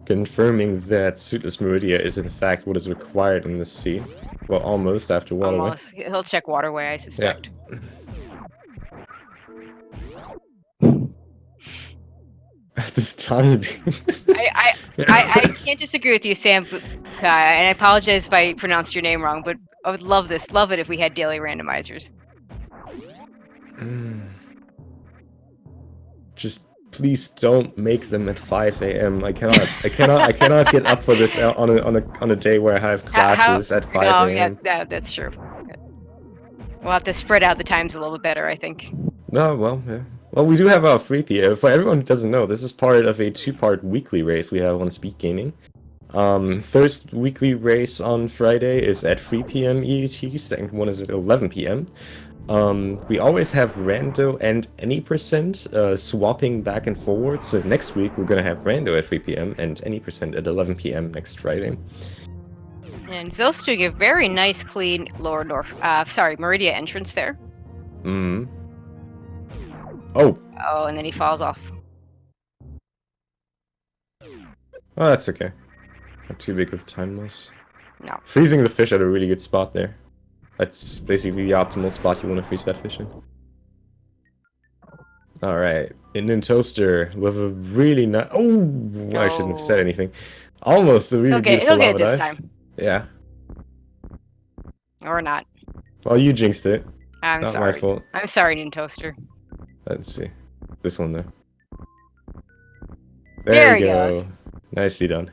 confirming that Suitless Meridia is in fact what is required in this sea. Well, almost after Waterway. Almost. He'll check Waterway, I suspect. Yeah. This tongue. I can't disagree with you, Sam, and I apologize if I pronounced your name wrong, but I would love it if we had daily randomizers. Just please don't make them at 5 a.m. I cannot get up for this on a day where I have classes at 5 a.m. Yeah, that's true. We'll have to spread out the times a little bit better, I think. No, well, yeah. Well, we do have our 3 p.m. For everyone who doesn't know, this is part of a 2-part weekly race we have on Speed Gaming. First weekly race on Friday is at 3 p.m. EDT, second one is at 11 p.m. We always have Rando and Any% swapping back and forward, so next week we're gonna have Rando at 3 p.m. and Any% at 11 p.m. next Friday. And Zeus doing a very nice, clean Meridia entrance there. Oh, and then he falls off. Oh, that's okay. Not too big of a time loss. No. Freezing the fish at a really good spot there. That's basically the optimal spot you want to freeze that fish in. Alright, Indian Toaster with a really nice... Oh, I shouldn't have said anything. Almost a really beautiful he'll get it lava this dive. time. Yeah. Or not. Well, you jinxed it. I'm not sorry. My fault. I'm sorry, Indian Toaster. Let's see. This one, though. There you he go. goes. Nicely done.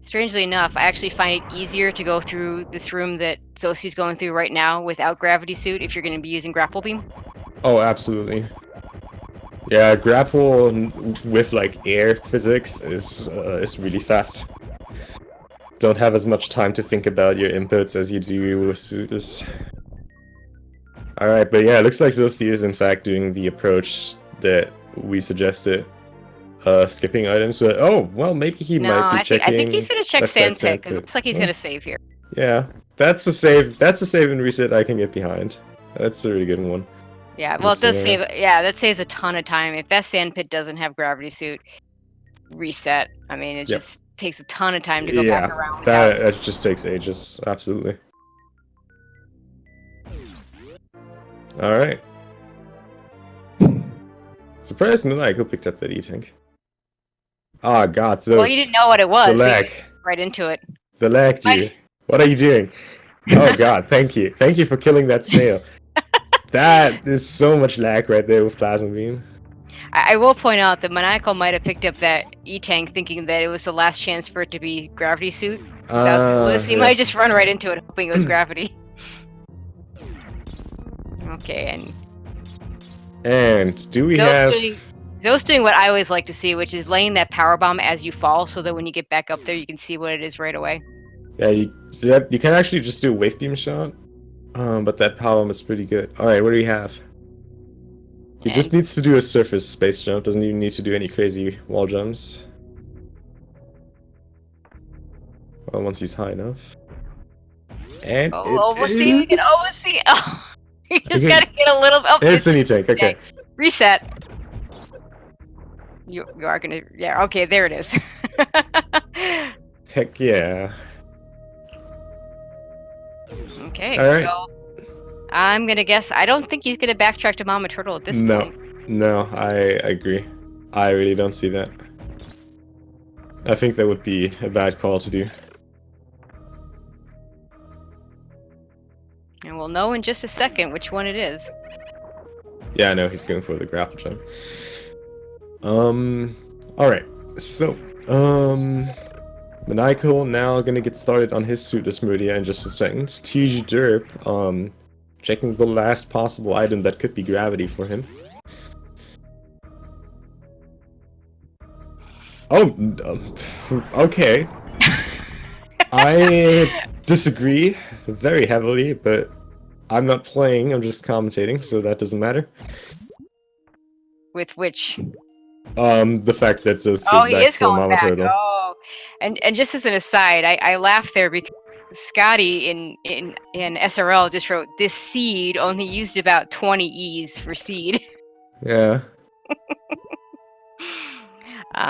Strangely enough, I actually find it easier to go through this room that Zosie's going through right now without Gravity Suit if you're going to be using Grapple Beam. Oh, absolutely. Yeah, grapple with like air physics is really fast. Don't have as much time to think about your inputs as you do with Suitless. Alright, but yeah, it looks like Zosti is in fact doing the approach that we suggested. Skipping items, but oh, well, maybe he might be checking... I think he's going to check Sandpit, because it looks like he's going to save here. Yeah, that's a save and reset I can get behind. That's a really good one. Yeah, well, it does save... Yeah, that saves a ton of time. If that Sandpit doesn't have Gravity Suit reset, I mean, it just takes a ton of time to go back around. That just takes ages, absolutely. Alright. Surprised Maniacal picked up that E-Tank. Oh god, so... Well, you didn't know what it was. The lag. Right into it. The lag, dude. What are you doing? Oh god, thank you. Thank you for killing that snail. That is so much lag right there with Plasma Beam. I will point out that Maniacal might have picked up that E-Tank thinking that it was the last chance for it to be Gravity Suit. He might just run right into it hoping it was Gravity. Okay, and do we have... Zo's doing what I always like to see, which is laying that power bomb as you fall, so that when you get back up there, you can see what it is right away. Yeah, you can actually just do a wave beam shot, but that power bomb is pretty good. All right, what do we have? He just needs to do a surface space jump. Doesn't even need to do any crazy wall jumps. Well, once he's high enough. And we'll see. We can almost see. Oh, you just gotta get a little. Oh, it's an E-Tank. Okay. Reset. You are gonna, yeah, okay, there it is. Heck yeah. Okay, all right. So I'm gonna guess, I don't think he's gonna backtrack to Mama Turtle at this point. No, I agree. I really don't see that. I think that would be a bad call to do. And we'll know in just a second which one it is. Yeah, I know he's going for the grapple jump. Alright. So, Maniacal now gonna get started on his Suitless Meridia in just a second. TG Derp, checking the last possible item that could be gravity for him. Oh, okay. I disagree very heavily, but I'm not playing, I'm just commentating, so that doesn't matter. With which? The fact that Zeus Oh, goes he back is for going Mama back. Turtle. Oh, and just as an aside, I laughed there because Scotty in SRL just wrote, "This seed only used about 20 E's for seed." Yeah.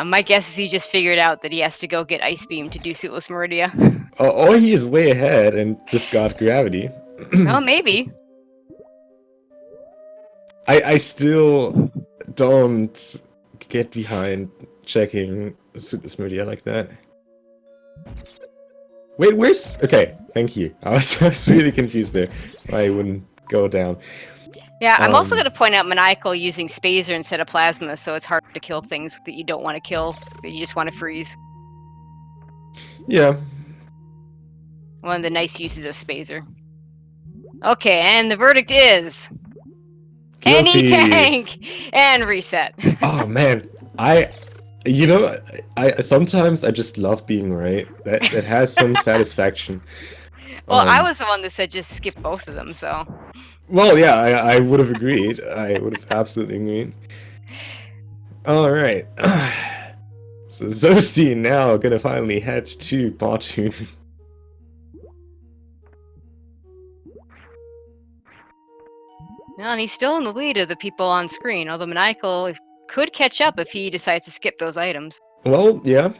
My guess is he just figured out that he has to go get Ice Beam to do Suitless Meridia. Or he is way ahead and just got gravity. Well, maybe. I still don't get behind checking Suitless Meridia like that. Wait, where's... Okay, thank you. I was really confused there. I wouldn't go down. Yeah, I'm also going to point out Maniacal using Spazer instead of Plasma, so it's hard to kill things that you don't want to kill, that you just want to freeze. Yeah. One of the nice uses of Spazer. Okay, and the verdict is... Guilty. Any tank! And reset. Oh, man. You know, I sometimes I just love being right. That has some satisfaction. Well, I was the one that said just skip both of them, so... Well, yeah, I would have agreed. I would have absolutely agreed. Alright. So Zosty now gonna finally head to Bottoon. Well, and he's still in the lead of the people on screen, although Maniacal could catch up if he decides to skip those items. Well, yeah.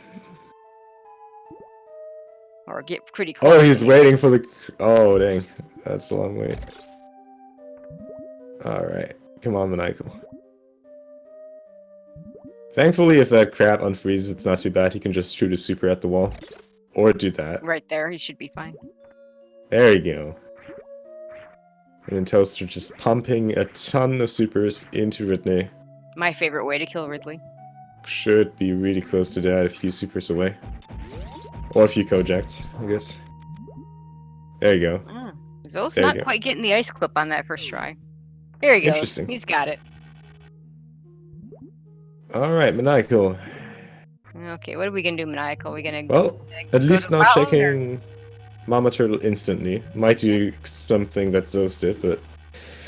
Or get pretty close. Oh, he's waiting for the... Oh, dang. That's a long wait. Alright. Come on, Maniacal. Thankfully, if that crab unfreezes, it's not too bad. He can just shoot a super at the wall. Or do that. Right there, he should be fine. There you go. And then Toaster just pumping a ton of supers into Ridley. My favorite way to kill Ridley. Should be really close to that a few supers away. Or a few Kojaks, I guess. There you go. Oh, Zo's not quite getting the ice clip on that first try. There he goes. Interesting. He's got it. Alright, Maniacal. Okay, what are we gonna do, Maniacal? We're gonna... Well, at least not checking Mama Turtle instantly. Might do something that Zos did, but...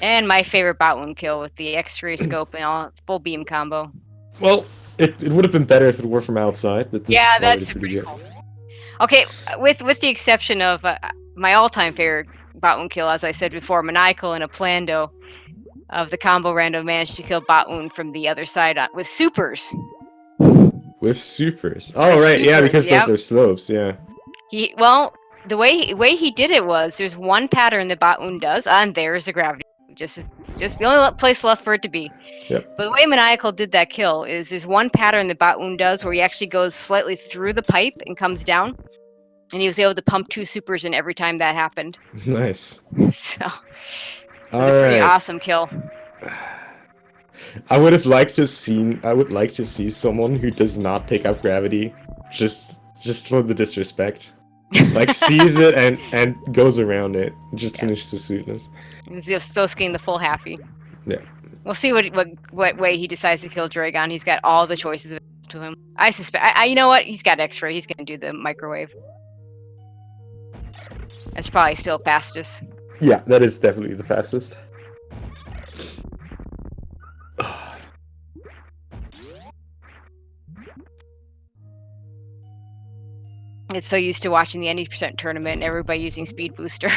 And my favorite bot wound kill with the X-ray scope and all full beam combo. Well, it would have been better if it were from outside, but this is that's pretty good. Cool. Okay, with the exception of my all-time favorite bot wound kill, as I said before, Maniacal and a Plando of the combo random managed to kill bot wound from the other side with supers. With supers. Oh, right, yeah, because those are slopes, yeah. Well, the way he did it was there's one pattern that bot wound does, and there's a gravity. Just the only place left for it to be. Yep. But the way Maniacal did that kill is there's one pattern that bot wound does where he actually goes slightly through the pipe and comes down. And he was able to pump 2 supers in every time that happened. Nice. So, it was a pretty awesome kill. I would like to see someone who does not pick up gravity, just for the disrespect. Like sees it and goes around it, just finishes the sweetness. He's just getting the full halfie. Yeah. We'll see what way he decides to kill Dragon. He's got all the choices to him. I suspect. You know what? He's got X-ray. He's gonna do the microwave. That's probably still fastest. Yeah, that is definitely the fastest. It's so used to watching the 90% tournament and everybody using Speed Booster.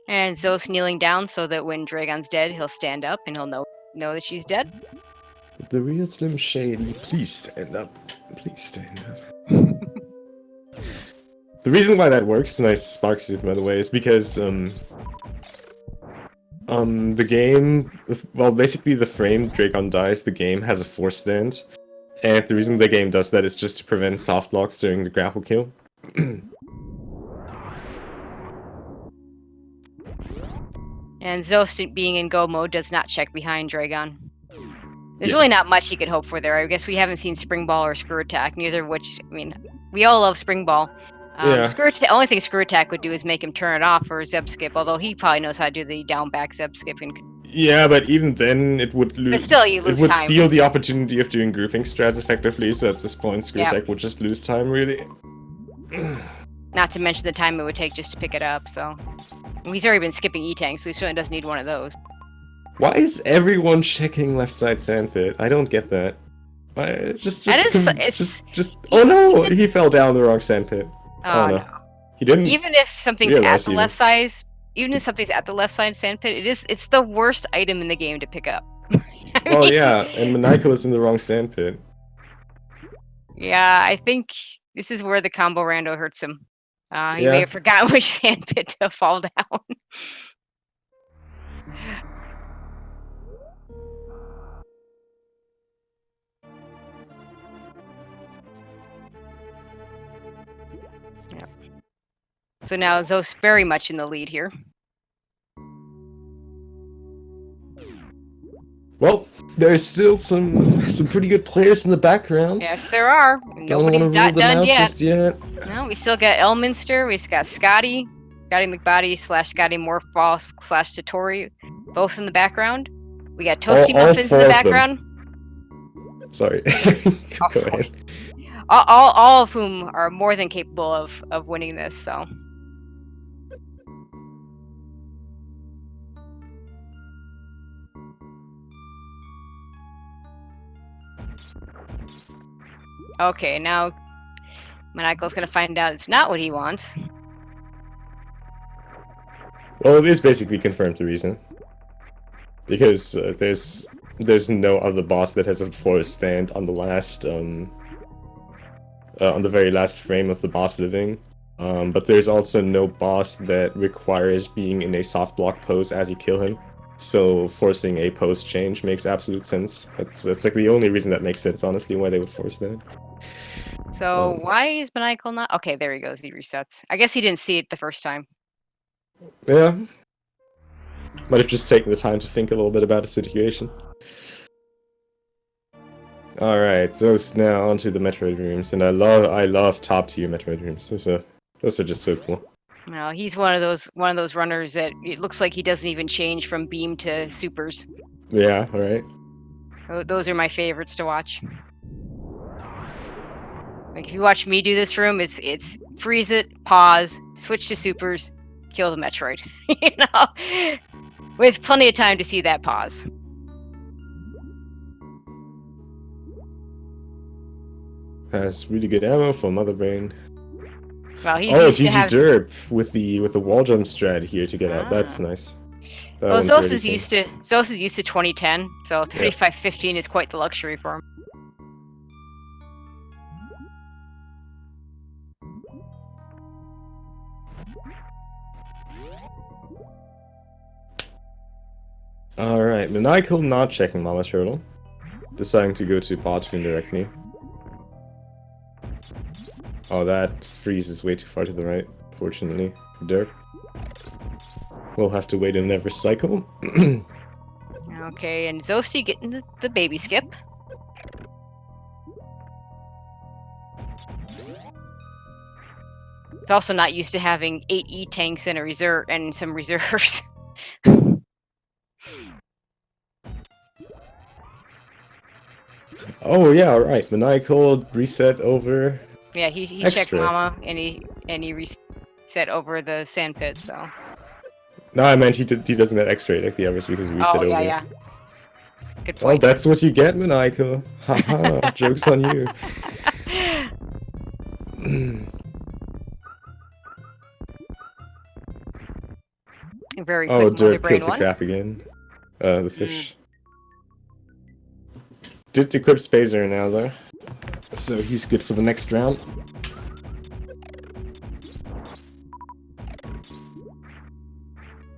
And Zos kneeling down so that when Dragon's dead, he'll stand up and he'll know that she's dead. The real Slim Shady, please stand up. Please stand up. The reason why that works, nice spark suit by the way, is because the game, well, basically the frame Dragon dies, the game has a force stand, and the reason the game does that is just to prevent soft blocks during the grapple kill. And Zost being in go mode does not check behind Dragon. There's really not much he could hope for there. I guess we haven't seen Spring Ball or Screw Attack, neither of which, I mean, we all love Spring Ball. Yeah. Only thing Screw Attack would do is make him turn it off for Zeb Skip, although he probably knows how to do the down back Zeb Skip. Yeah, but even then it would lose. But still, you lose it would time. steal the opportunity of doing grouping strats effectively, so at this point Screw Attack would just lose time, really. Not to mention the time it would take just to pick it up, so... He's already been skipping E-Tank, so he certainly doesn't need one of those. Why is everyone checking left side sandpit? I don't get that. Oh no! He fell down the wrong sandpit. Oh no. He didn't. Even if something's at the left side, sandpit, it's the worst item in the game to pick up. Well, yeah, and Maniacal is in the wrong sandpit. Yeah, I think this is where the combo rando hurts him. He may have forgotten which sandpit to fall down. Yeah. So now Zo's very much in the lead here. Well, there's still some pretty good players in the background. Yes, there are. Nobody's done yet. Just yet. No, we still got Elminster. We got Scotty McBody / Scotty Morphball / Satori, both in the background. We got Toasty Muffins in the background. Sorry. Go ahead. All of whom are more than capable of winning this. So. Okay, now Maniacal's gonna find out it's not what he wants. Well, it is basically confirmed the reason. Because there's no other boss that has a force stand on the last on the very last frame of the boss living. But there's also no boss that requires being in a soft block pose as you kill him. So forcing a pose change makes absolute sense. That's like the only reason that makes sense, honestly, why they would force that. So why is Maniacal not? Okay, there he goes. He resets. I guess he didn't see it the first time. Yeah. Might have just taken the time to think a little bit about the situation. Alright, so now onto the Metroid rooms, and I love top tier Metroid rooms. Those are just so cool. Well, he's one of those runners that it looks like he doesn't even change from beam to supers. Yeah, alright. Those are my favorites to watch. Like if you watch me do this room, it's freeze it, pause, switch to supers, kill the Metroid. You know, with plenty of time to see that pause. Has really good ammo for Mother Brain. Well, he's used to have Derp with the wall jump strat here to get out. That's nice. Well, Zos is used to 2010, so 3515 is quite the luxury for him. Alright, Maniacal not checking Mama Turtle. Deciding to go to Bottoon directly. Oh, that freeze is way too far to the right, fortunately, for Derp. We'll have to wait another cycle. Okay, and Zosti getting the baby skip. It's also not used to having 8 E-tanks and a reserve and some reserves. Oh yeah, right. Maniacal reset over. Yeah, he checked Mama and he reset over the sand pit. So. No, I meant he doesn't have X-ray like the others because he reset over. Oh yeah. Good point. Well, that's what you get, Maniacal. Haha, joke's on you. Very quick Mother Brain killed the crap again. The fish. Did equip Spazer now though, so he's good for the next round.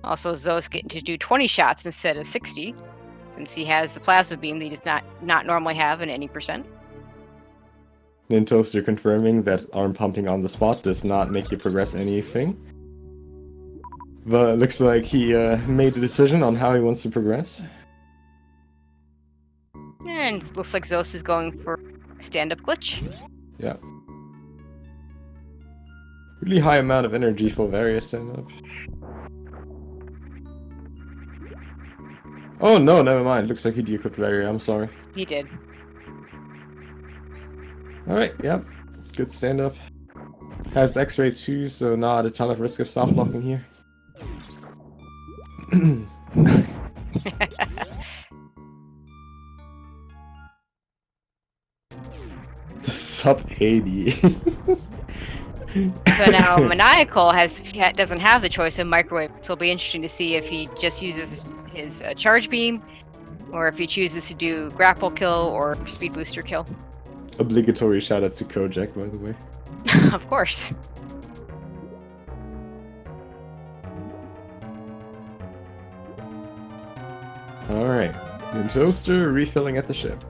Also, Zo's getting to do 20 shots instead of 60, since he has the plasma beam that he does not normally have in any percent. Nintoaster confirming that arm pumping on the spot does not make you progress anything. But it looks like he made a decision on how he wants to progress. And it looks like Zos is going for stand-up glitch. Yeah. Really high amount of energy for various stand-up. Oh no, never mind. Looks like he de-equipped Varia, I'm sorry. He did. Alright, yep. Good stand-up. Has X-ray too, so not a ton of risk of soft blocking here. The sub 80. So now Maniacal doesn't have the choice of microwave, so it'll be interesting to see if he just uses his charge beam, or if he chooses to do grapple kill or speed booster kill. Obligatory shoutouts to Kojak, by the way. Of course. Alright. Nintoaster refilling at the ship.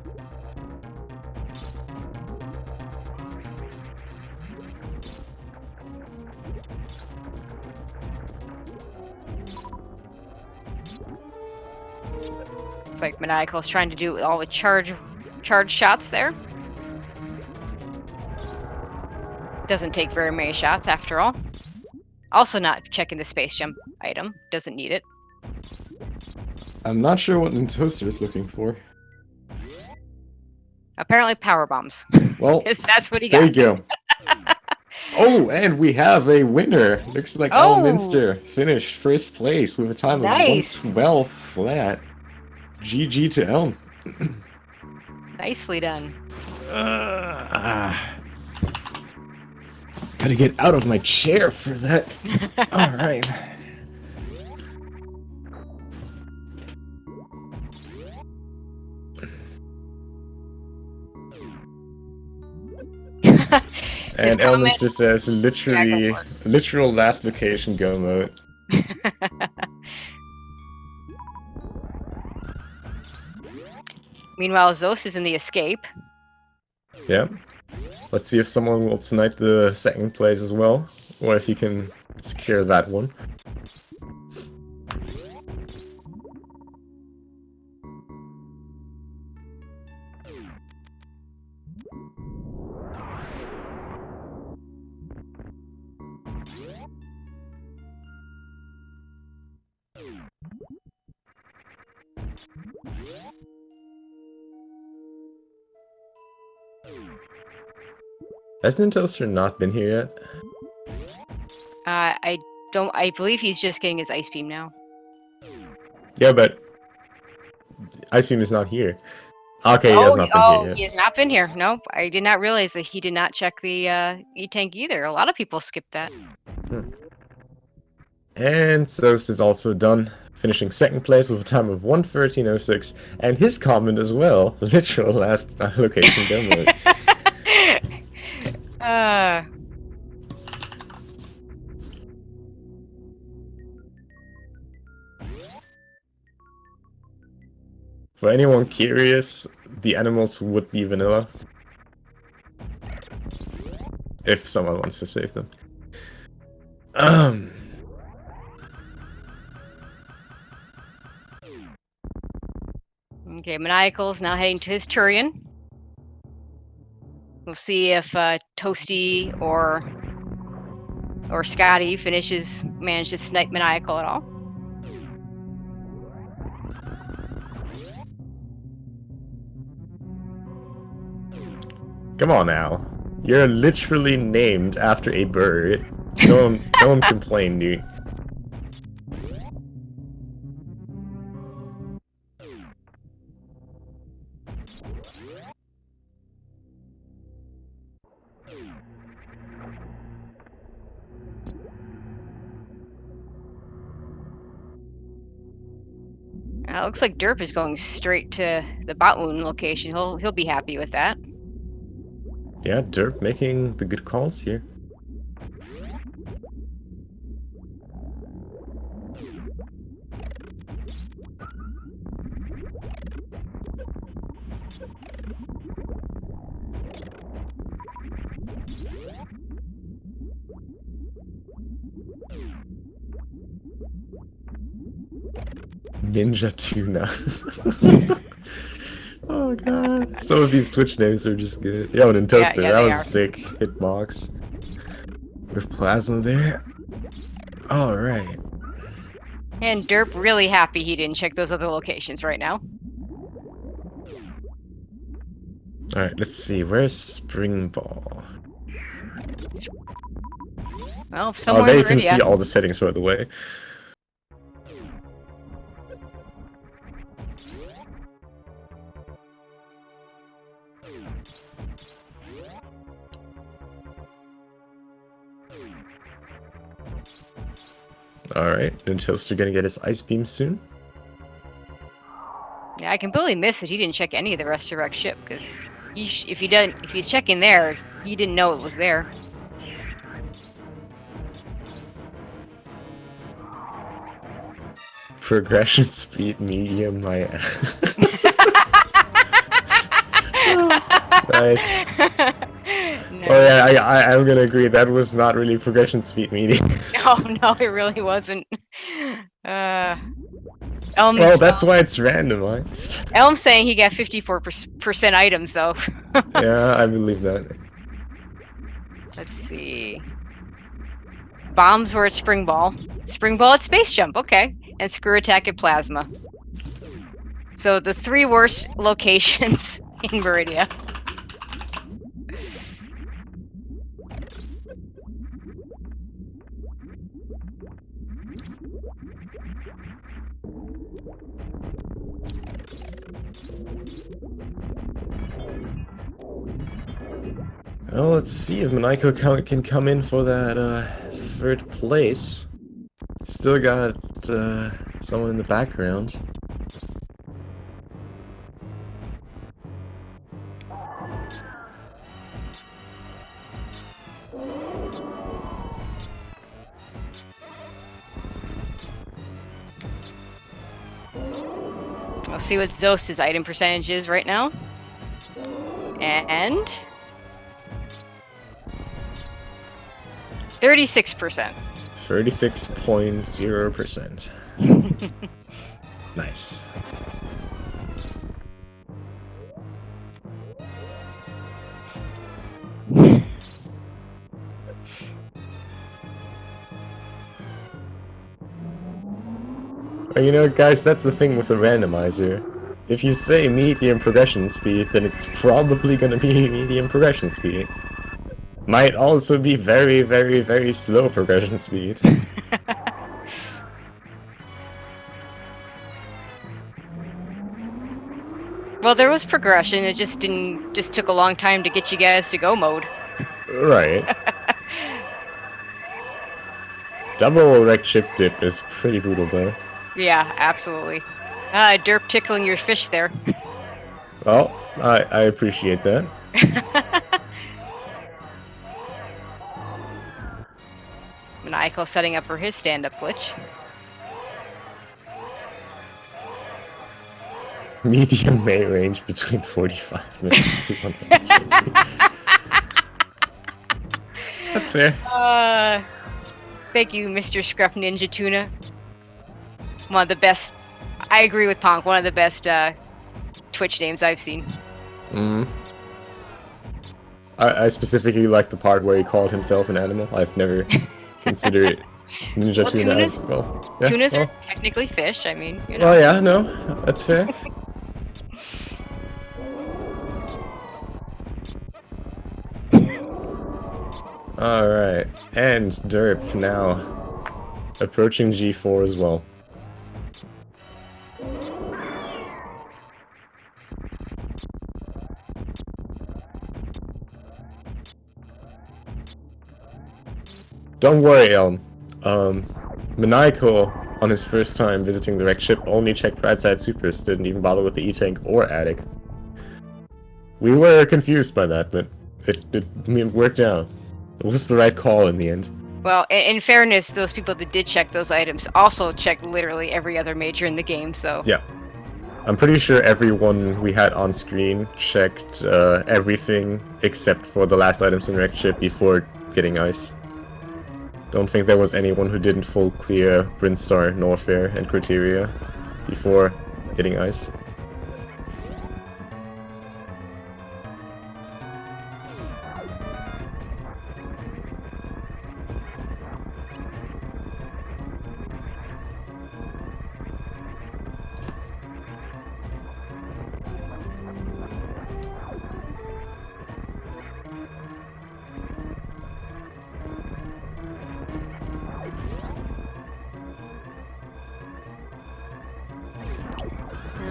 It's like Maniacal's trying to do all the charge shots there. Doesn't take very many shots after all. Also not checking the space jump item. Doesn't need it. I'm not sure what Nintoaster is looking for. Apparently power bombs. Well, 'Cause that's what he there got. you go. Oh, and we have a winner. Looks like Oh! Elminster finished first place with a time Nice. of 112 flat. GG to Elm. Nicely done. Gotta get out of my chair for that. Alright. And comment- Elminster says literally, Yeah, go literal last location go mode. Meanwhile, Zos is in the escape. Yeah. Let's see if someone will snipe the second place as well, or if you can secure that one. Has Nintoaster not been here yet? I believe he's just getting his ice beam now. Yeah, but Ice Beam is not here. Okay, he has not been here he yet. has not been here. Nope, I did not realize that he did not check the E-tank either. A lot of people skip that. And Zost is also done, finishing second place with a time of 1:13:06, and his comment as well, literal last location go mode. For anyone curious, the animals would be vanilla. If someone wants to save them. Okay, Maniacal's now heading to his Turian. We'll see if Toasty or Scotty manage to snipe Maniacal at all. Come on now. You're literally named after a bird. Don't complain, dude. Looks like Derp is going straight to the Botwoon location. He'll be happy with that. Yeah, Derp making the good calls here. Ninja Tuna. Oh god. Some of these Twitch names are just good. Yo, and Toaster, yeah, that they was are. a sick hitbox. With Plasma there. Alright. And Derp really happy he didn't check those other locations right now. Alright, let's see. Where's Spring Ball? Well, somewhere Oh, there you in can Viridia. see all the settings, by the way. Alright, Toaster gonna get his Ice Beam soon. Yeah, I completely missed it. He didn't check any of the Resurrect ship because if he's checking there, he didn't know it was there. Progression speed medium, my nice. No. Oh yeah, I'm gonna agree. That was not really progression speed medium. No, it really wasn't. Elm, Well, that's why it's randomized. Elm's saying he got 54% items though. Yeah, I believe that. Let's see. Bombs were at Spring Ball. Spring Ball at Space Jump, okay. And Screw Attack at Plasma. So the 3 worst locations in Viridia. Well, let's see if Maniko can come in for that 3rd place. Still got someone in the background. We'll see what Zost's item percentage is right now. And 36%. 36.0%. Nice. You know, guys, that's the thing with the randomizer. If you say medium progression speed, then it's probably gonna be medium progression speed. Might also be very, very, very slow progression speed. Well, there was progression. It just took a long time to get you guys to go mode. Right. Double wreck chip dip is pretty brutal though. Yeah, absolutely. Derp tickling your fish there. Well, I appreciate that. Maniacal setting up for his stand-up glitch. Medium may range between 45 minutes to 120. That's fair. Thank you, Mr. Scruff Ninja Tuna. One of the best. I agree with Ponk. One of the best Twitch names I've seen. I specifically like the part where he called himself an animal. I've never considered Ninja Well, Tuna tunas- as well. Yeah, Tunas well, are technically fish. I mean, you know. oh yeah, no, that's fair. Alright, and Derp now approaching G4 as well. Don't worry, Elm. Maniacal, on his first time visiting the wrecked ship, only checked right side supers, didn't even bother with the E-Tank or attic. We were confused by that, but it worked out. It was the right call in the end. Well, in fairness, those people that did check those items also checked literally every other major in the game, so... Yeah. I'm pretty sure everyone we had on screen checked everything except for the last items in wrecked ship before getting ice. Don't think there was anyone who didn't full clear Brinstar, Norfair, and Criteria before hitting ice.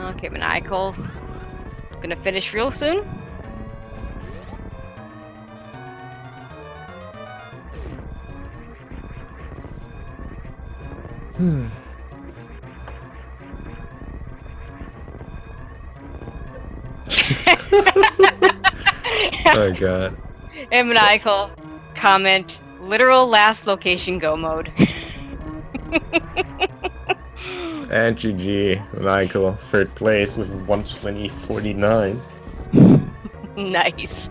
Okay, Maniacal. Gonna finish real soon. Oh god. And Maniacal. Comment. Literal last location go mode. And GG, Michael, third place with 120.49. Nice.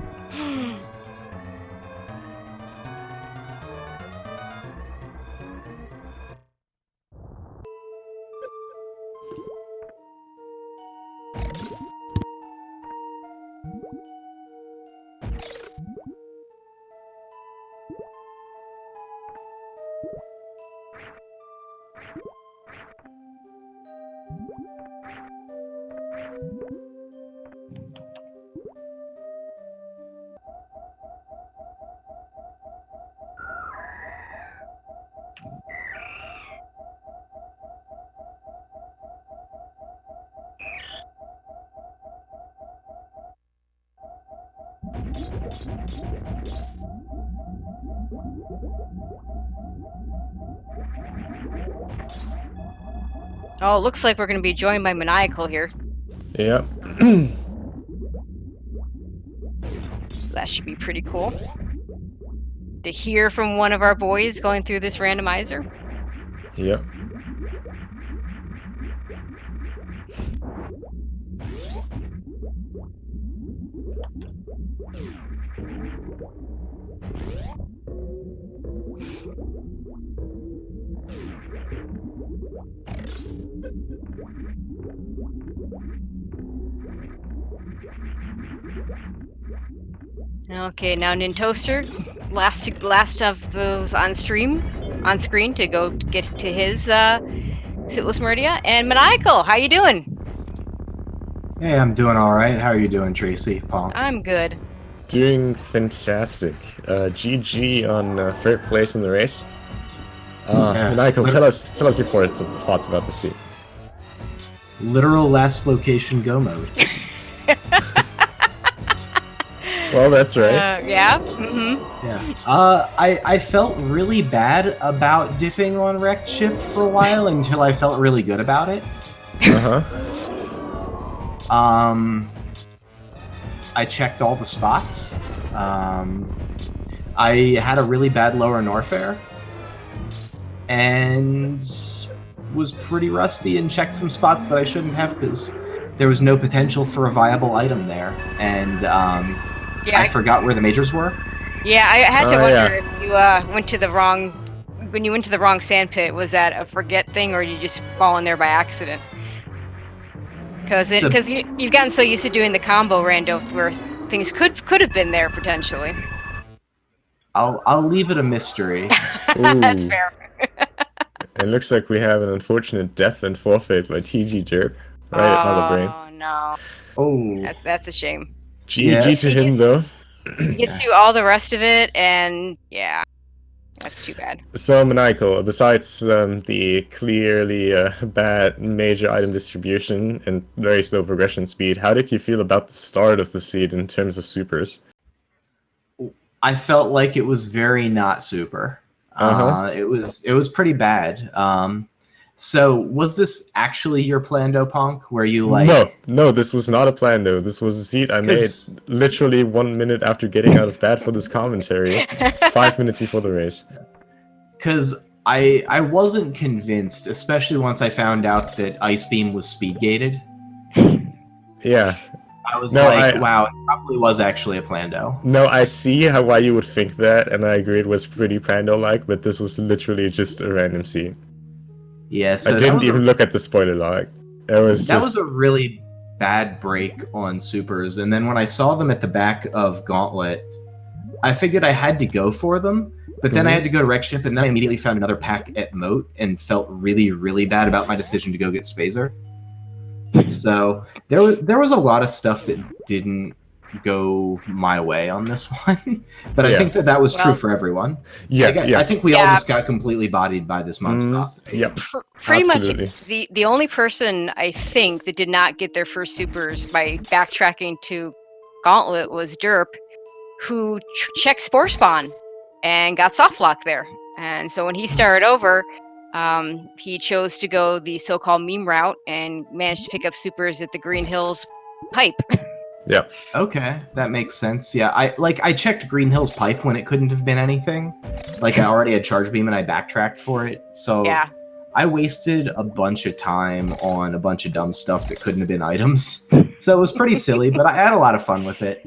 Oh, it looks like we're going to be joined by Maniacal here. Yep. That should be pretty cool. To hear from one of our boys going through this randomizer. Yep. Okay, now Nintoaster, last of those on screen to go get to his Suitless Meridia. And Maniacal, how you doing? Hey, I'm doing all right. How are you doing, Tracy? Ponk. I'm good. Doing fantastic. GG on third place in the race. Michael, tell us your thoughts about the seat. Literal last location go mode. Well, that's right. Yeah. Mm-hmm. Yeah. I felt really bad about dipping on wrecked ship for a while until I felt really good about it. I checked all the spots. I had a really bad lower Norfair and was pretty rusty and checked some spots that I shouldn't have because there was no potential for a viable item there. And Yeah, I forgot where the majors were. Yeah, I had to wonder if you went to the wrong. When you went to the wrong sandpit, was that a forget thing, or you just fall in there by accident? Because you've gotten so used to doing the combo rando where things could have been there potentially. I'll leave it a mystery. That's fair. It looks like we have an unfortunate death and forfeit by TG Derp. Right at Mother Brain. Oh no. Oh. That's a shame. GG to him though. He gets to do all the rest of it, and yeah, that's too bad. So Maniacal, besides the clearly bad major item distribution and very slow progression speed, how did you feel about the start of the seed in terms of supers? I felt like it was very not super. It was pretty bad. So was this actually your Plando, Ponk? Where you like? No, this was not a Plando. This was a seed I made literally 1 minute after getting out of bed for this commentary, 5 minutes before the race. Because I wasn't convinced, especially once I found out that Ice Beam was speed gated. Yeah. I was wow, it probably was actually a Plando. No, I see why you would think that, and I agree it was pretty Plando-like, but this was literally just a random scene. Yeah, so I didn't even look at the spoiler log. That was a really bad break on supers, and then when I saw them at the back of Gauntlet, I figured I had to go for them, but then I had to go to Wreck Ship, and then I immediately found another pack at Moat and felt really, really bad about my decision to go get Spazer. So there was a lot of stuff that didn't go my way on this one, but I think that was true for everyone. I think we all just got completely bodied by this monstrosity. Yep. Pretty much the only person I think that did not get their first supers by backtracking to Gauntlet was Derp, who checked Spore Spawn and got soft lock there. And so when he started over, he chose to go the so-called meme route and managed to pick up supers at the Green Hills pipe. Yeah. Okay, that makes sense. Yeah, I checked Green Hills pipe when it couldn't have been anything. Like, I already had Charge Beam and I backtracked for it. So yeah. I wasted a bunch of time on a bunch of dumb stuff that couldn't have been items. So it was pretty silly, but I had a lot of fun with it.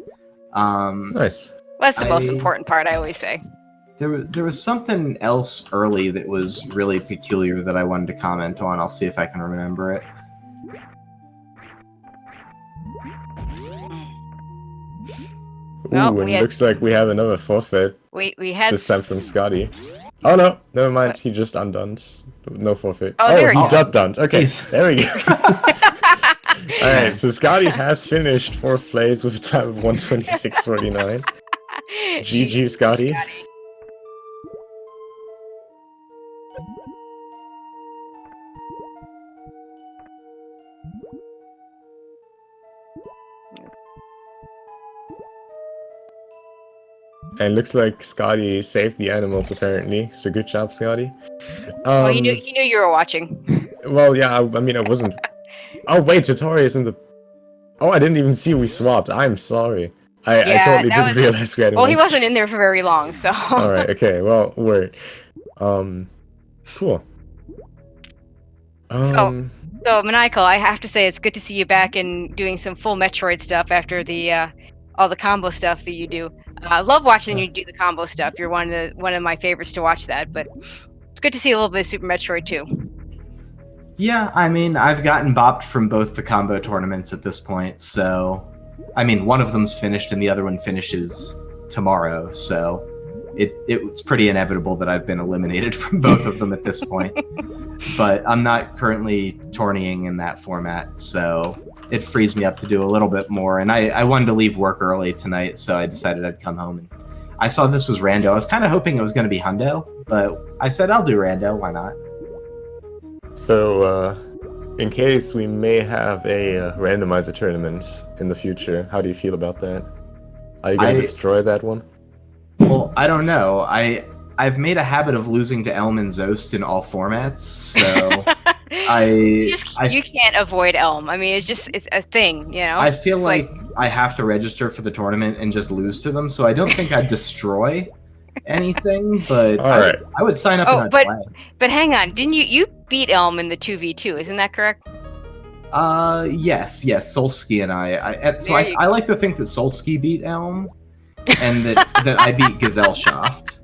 Nice. That's the most important part, I always say. There was something else early that was really peculiar that I wanted to comment on. I'll see if I can remember it. Ooh, it looks like we have another forfeit. We had this time from Scotty. Oh no, never mind. He just undone. No forfeit. Oh, there he done. Okay, there we go. All right, so Scotty has finished 4th place with a time of 1:26.49. GG, Scotty. And it looks like Scotty saved the animals, apparently. So good job, Scotty. Well, he knew you were watching. Well, yeah, I mean, I wasn't... Oh, wait, Jatori is in the... Oh, I didn't even see we swapped. I'm sorry. I totally didn't realize we had Well, he wasn't in there for very long, so... Alright, okay, well, word. Cool. So, Maniacal, I have to say it's good to see you back and doing some full Metroid stuff after the all the combo stuff that you do. I love watching you do the combo stuff. You're one of my favorites to watch that, but it's good to see a little bit of Super Metroid too. Yeah, I mean, I've gotten bopped from both the combo tournaments at this point, so... I mean, one of them's finished and the other one finishes tomorrow, so... It's pretty inevitable that I've been eliminated from both of them at this point. But I'm not currently tourneying in that format, so it frees me up to do a little bit more. And I wanted to leave work early tonight, so I decided I'd come home. And I saw this was Rando. I was kind of hoping it was going to be Hundo, but I said I'll do Rando. Why not? So, in case we may have a randomizer tournament in the future, how do you feel about that? Are you going to destroy that one? Well, I don't know. I've made a habit of losing to Elm and Zost in all formats, so you can't avoid Elm. I mean, it's a thing, you know. I feel like I have to register for the tournament and just lose to them, so I don't think I'd destroy anything. But I would sign up. And play. But hang on, didn't you beat Elm in the 2v2? Isn't that correct? Yes, Solsky and I like to think that Solsky beat Elm. And that I beat Gesellschaft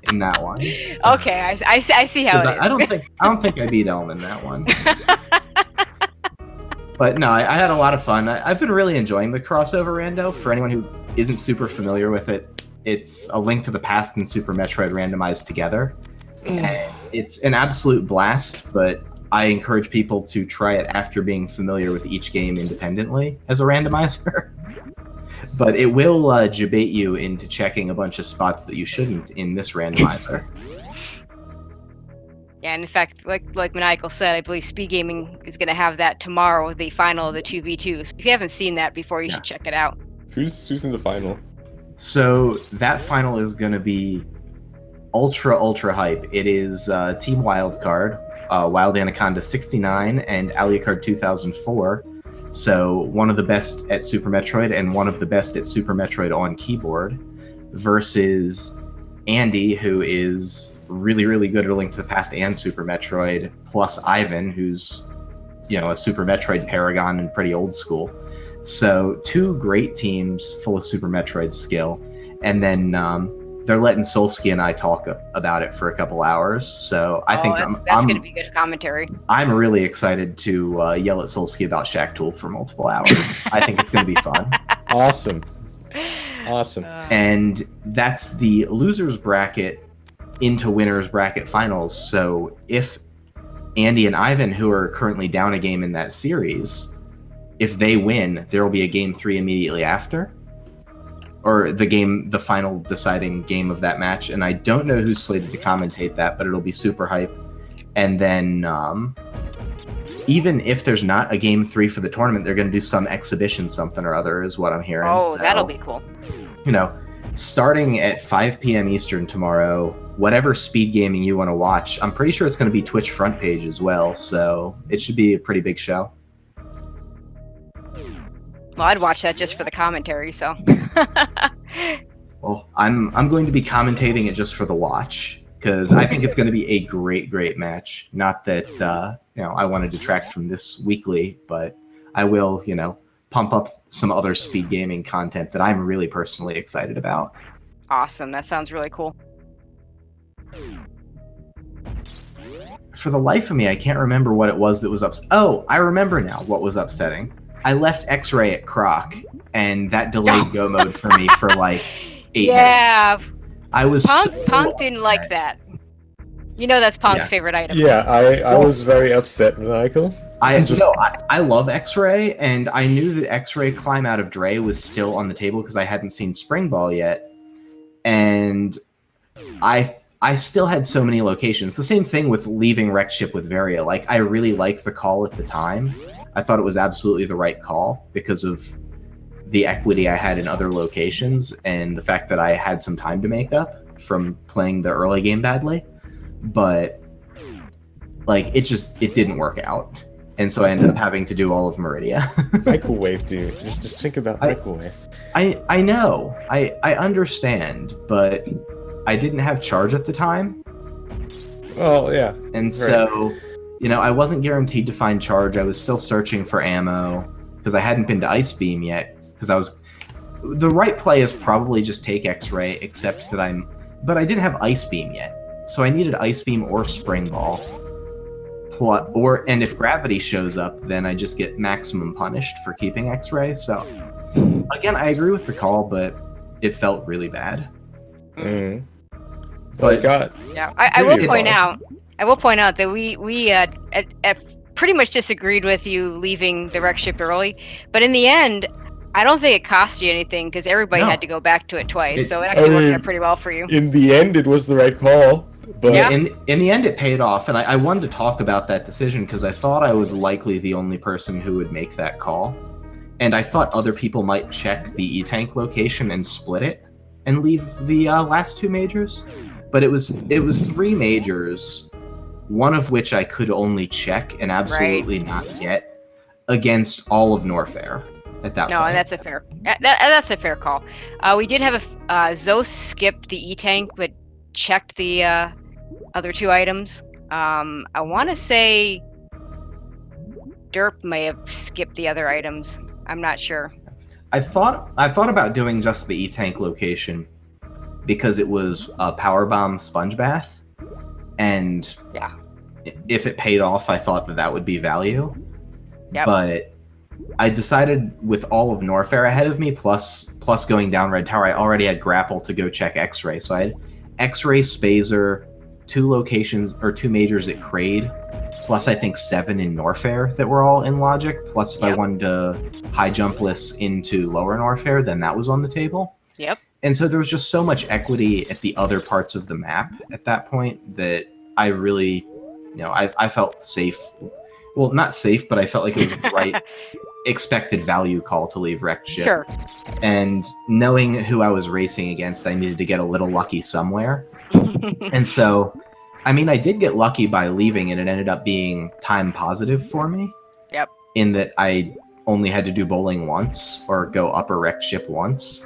in that one. Okay, I see how it is. I don't think I beat Elm in that one. But no, I had a lot of fun. I've been really enjoying the crossover rando. For anyone who isn't super familiar with it, it's A Link to the Past and Super Metroid randomized together. And it's an absolute blast, but I encourage people to try it after being familiar with each game independently as a randomizer. But it will debate you into checking a bunch of spots that you shouldn't in this randomizer. Yeah, and in fact, like Maniacal said, I believe Speed Gaming is going to have that tomorrow, the final of the 2v2. So if you haven't seen that before, you should check it out. Who's in the final? So that final is going to be ultra hype. It is Team Wildcard, Wild Anaconda 69, and Alucard 2004. So one of the best at Super Metroid and one of the best at Super Metroid on keyboard versus Andy, who is really, really good at Link to the Past and Super Metroid, plus Ivan, who's, a Super Metroid paragon and pretty old school. So 2 great teams full of Super Metroid skill, and then they're letting Solsky and I talk about it for a couple hours. So I think that's going to be good commentary. I'm really excited to yell at Solsky about Shack Tool for multiple hours. I think it's going to be fun. Awesome. And that's the losers bracket into winners bracket finals. So if Andy and Ivan, who are currently down a game in that series, if they win, there will be a game 3 immediately after, or the final deciding game of that match. And I don't know who's slated to commentate that, but it'll be super hype. And then even if there's not a game 3 for the tournament, they're going to do some exhibition something or other, is what I'm hearing. Oh, so, that'll be cool. You know, starting at 5 p.m. Eastern tomorrow, whatever speed gaming you want to watch, I'm pretty sure it's going to be Twitch front page as well. So it should be a pretty big show. Well, I'd watch that just for the commentary, so. Well, I'm going to be commentating it just for the watch, because I think it's going to be a great match. Not that I want to detract from this weekly, but I will, pump up some other speed gaming content that I'm really personally excited about. Awesome. That sounds really cool. For the life of me, I can't remember what it was that was Oh, I remember now what was upsetting. I left X-Ray at Croc, and that delayed go mode for me for like 8 minutes. I was Punk didn't like that. That's Punk's favorite item. Yeah, I was very upset, Michael. I love X-Ray, and I knew that X-Ray Climb Out of Dre was still on the table because I hadn't seen Spring Ball yet, and I still had so many locations. The same thing with leaving Wreck Ship with Varia. Like, I really liked the call at the time. I thought it was absolutely the right call because of the equity I had in other locations and the fact that I had some time to make up from playing the early game badly. But it didn't work out. And so I ended up having to do all of Meridia. Microwave, dude. Just think about microwave. I know. I understand, but I didn't have charge at the time. Oh, yeah. And right. So, I wasn't guaranteed to find charge. I was still searching for ammo because I hadn't been to Ice Beam yet. Because the right play is probably just take X-Ray, except that but I didn't have Ice Beam yet. So I needed Ice Beam or Spring Ball. And if Gravity shows up, then I just get maximum punished for keeping X-Ray. So, again, I agree with the call, but it felt really bad. Mm. But yeah, I will point out. I will point out that we pretty much disagreed with you leaving the Wreck Ship early, but in the end, I don't think it cost you anything because everybody had to go back to it twice, so it actually worked out pretty well for you. In the end, it was the right call. But yeah, in the end, it paid off, and I wanted to talk about that decision because I thought I was likely the only person who would make that call, and I thought other people might check the E-Tank location and split it and leave the last 2 majors, but it was 3 majors, one of which I could only check and absolutely not get against all of Norfair at that point. No, and that's a fair call. We did have Zos skipped the E-Tank, but checked the other 2 items. I want to say Derp may have skipped the other items. I'm not sure. I thought about doing just the E-Tank location because it was a Power Bomb Sponge Bath, and if it paid off, I thought that would be value. Yep. But I decided with all of Norfair ahead of me, plus going down Red Tower, I already had Grapple to go check X-Ray. So I had X-Ray, Spazer, 2 locations or 2 majors at Kraid, plus I think 7 in Norfair that were all in Logic. Plus if I wanted to high jumpless into lower Norfair, then that was on the table. Yep. And so there was just so much equity at the other parts of the map at that point that I really, I felt safe. Well, not safe, but I felt like it was the right expected value call to leave Wrecked Ship. Sure. And knowing who I was racing against, I needed to get a little lucky somewhere. And so, I did get lucky by leaving, and it ended up being time positive for me. Yep. In that I only had to do bowling once or go upper Wrecked Ship once.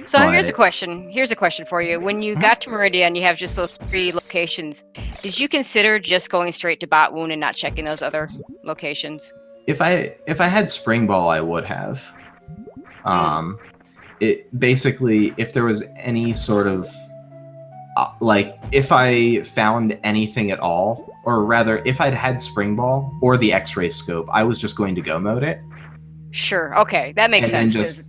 So here's a question for you. When you got to Meridia and you have just those 3 locations, did you consider just going straight to Bot Wound and not checking those other locations? If I had Spring Ball, I would have. It basically, if there was any sort of like, if I found anything at all, or rather, if I'd had Spring Ball or the X-ray scope, I was just going to go mode it. Sure. Okay, that makes sense. And just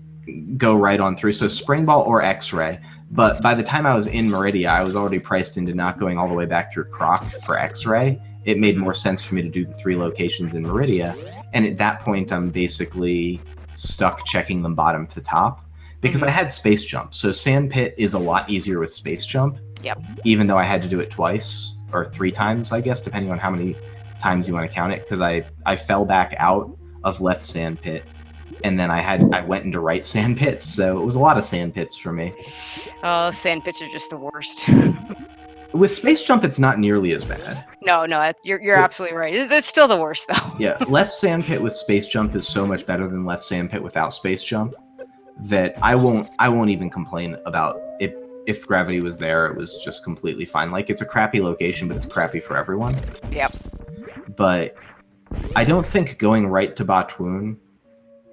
go right on through. So Spring Ball or X-ray. But by the time I was in Meridia, I was already priced into not going all the way back through Croc for X-ray. It made more sense for me to do the 3 locations in Meridia. And at that point, I'm basically stuck checking them bottom to top. Because I had Space Jump. So Sand Pit is a lot easier with Space Jump. Yep. Even though I had to do it twice, or 3 times, I guess, depending on how many times you want to count it. Because I fell back out of left Sand Pit. And then I went into right Sand Pits. So it was a lot of Sand Pits for me. Oh, Sand Pits are just the worst. With Space Jump, it's not nearly as bad. No, you're absolutely right. It's still the worst, though. Yeah, left Sand Pit with Space Jump is so much better than left Sand Pit without Space Jump that I won't even complain about it. If gravity was there, it was just completely fine. Like, it's a crappy location, but it's crappy for everyone. Yep. But I don't think going right to Batwoon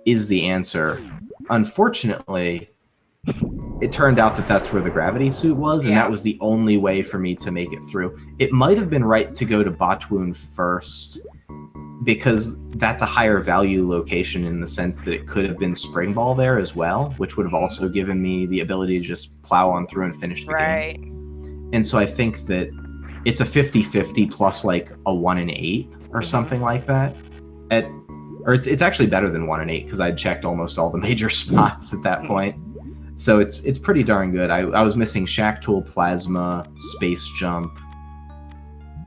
is the answer. Unfortunately, it turned out that that's where the gravity suit was, and that was the only way for me to make it through. It might have been right to go to Batwoon first, because that's a higher value location in the sense that it could have been Spring Ball there as well, which would have also given me the ability to just plow on through and finish the game. And so I think that it's a 50-50 plus like a 1 in 8 or something like that. Or it's actually better than 1 in 8 because I'd checked almost all the major spots at that point. So it's pretty darn good. I was missing Shack Tool, Plasma, Space Jump,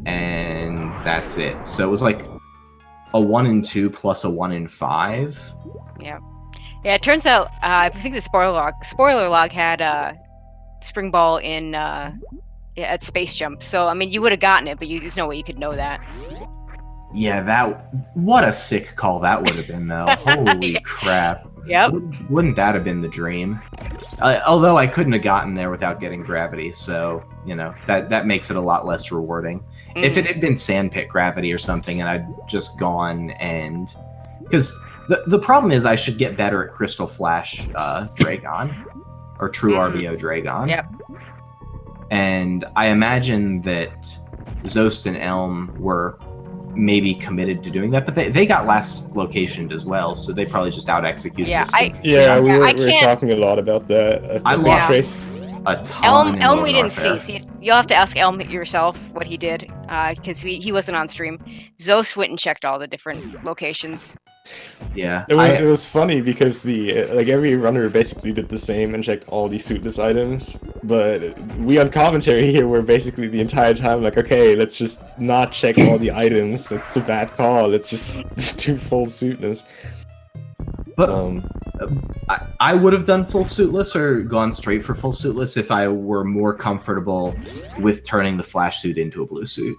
and that's it. So it was like a 1 in 2 plus a 1 in 5. Yeah. Yeah, it turns out, I think the spoiler log had Spring Ball in at Space Jump. So, I mean, you would have gotten it, but there's no way you could know that. Yeah, what a sick call that would have been, though. Holy crap. Yep. Wouldn't that have been the dream? Although I couldn't have gotten there without getting gravity, so, you know, that makes it a lot less rewarding. If it had been Sandpit gravity or something and I'd just gone and... Because the problem is I should get better at Crystal Flash Dragon, or True RBO Dragon. Yep. And I imagine that Zost and Elm were maybe committed to doing that, but they got last locationed as well, so they probably just out-executed. We were talking a lot about that. I lost a ton. Elm we didn't see. So you'll have to ask Elm yourself what he did, because he wasn't on stream. Zost went and checked all the different locations. Yeah, it was funny because every runner basically did the same and checked all these suitless items, but we on commentary here were basically the entire time like, okay, let's just not check all the items. That's a bad call. Let's just do full suitless. But I would have done full suitless or gone straight for full suitless if I were more comfortable with turning the flash suit into a blue suit.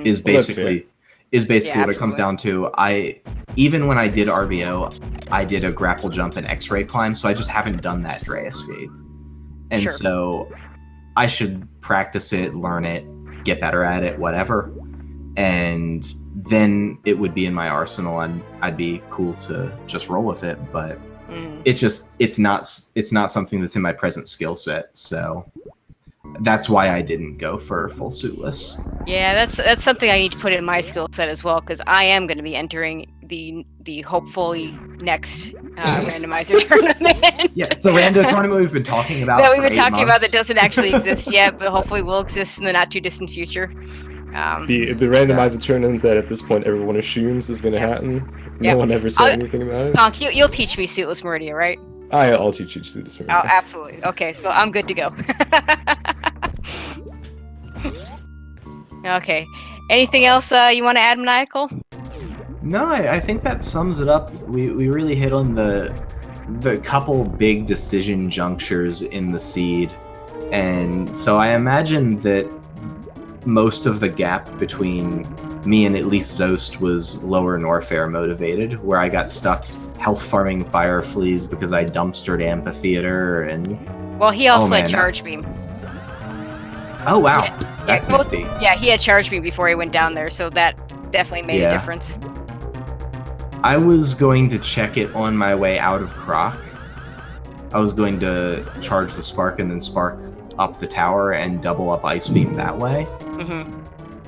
Is basically what it comes down to. Even when I did RBO, I did a grapple jump and X-ray climb, so I just haven't done that Dre escape. And so I should practice it, learn it, get better at it, whatever. And then it would be in my arsenal and I'd be cool to just roll with it. But it's not something that's in my present skill set. So that's why I didn't go for full suitless. Yeah, that's something I need to put in my skill set as well, because I am going to be entering the hopefully next randomizer tournament. Yeah, it's the rando tournament we've been talking about. That we've been talking about that doesn't actually exist yet, but hopefully will exist in the not too distant future. The randomizer tournament that at this point everyone assumes is going to happen. No one ever said anything about it. Conk, you'll teach me Suitless Meridia, right? I'll teach you Suitless Meridia. Oh, absolutely. Okay, so I'm good to go. Okay. Anything else you want to add, Maniacal? No, I think that sums it up. We really hit on the couple big decision junctures in the seed. And so I imagine that most of the gap between me and at least Zost was lower Norfair motivated, where I got stuck health farming fire fleas because I dumpstered Amphitheater and... Well, he also had Charge Beam. Oh, wow. That's nifty. Yeah, he had Charge Beam before he went down there, so that definitely made a difference. I was going to check it on my way out of Croc. I was going to charge the spark and then spark up the tower and double up Ice Beam that way. Mm-hmm.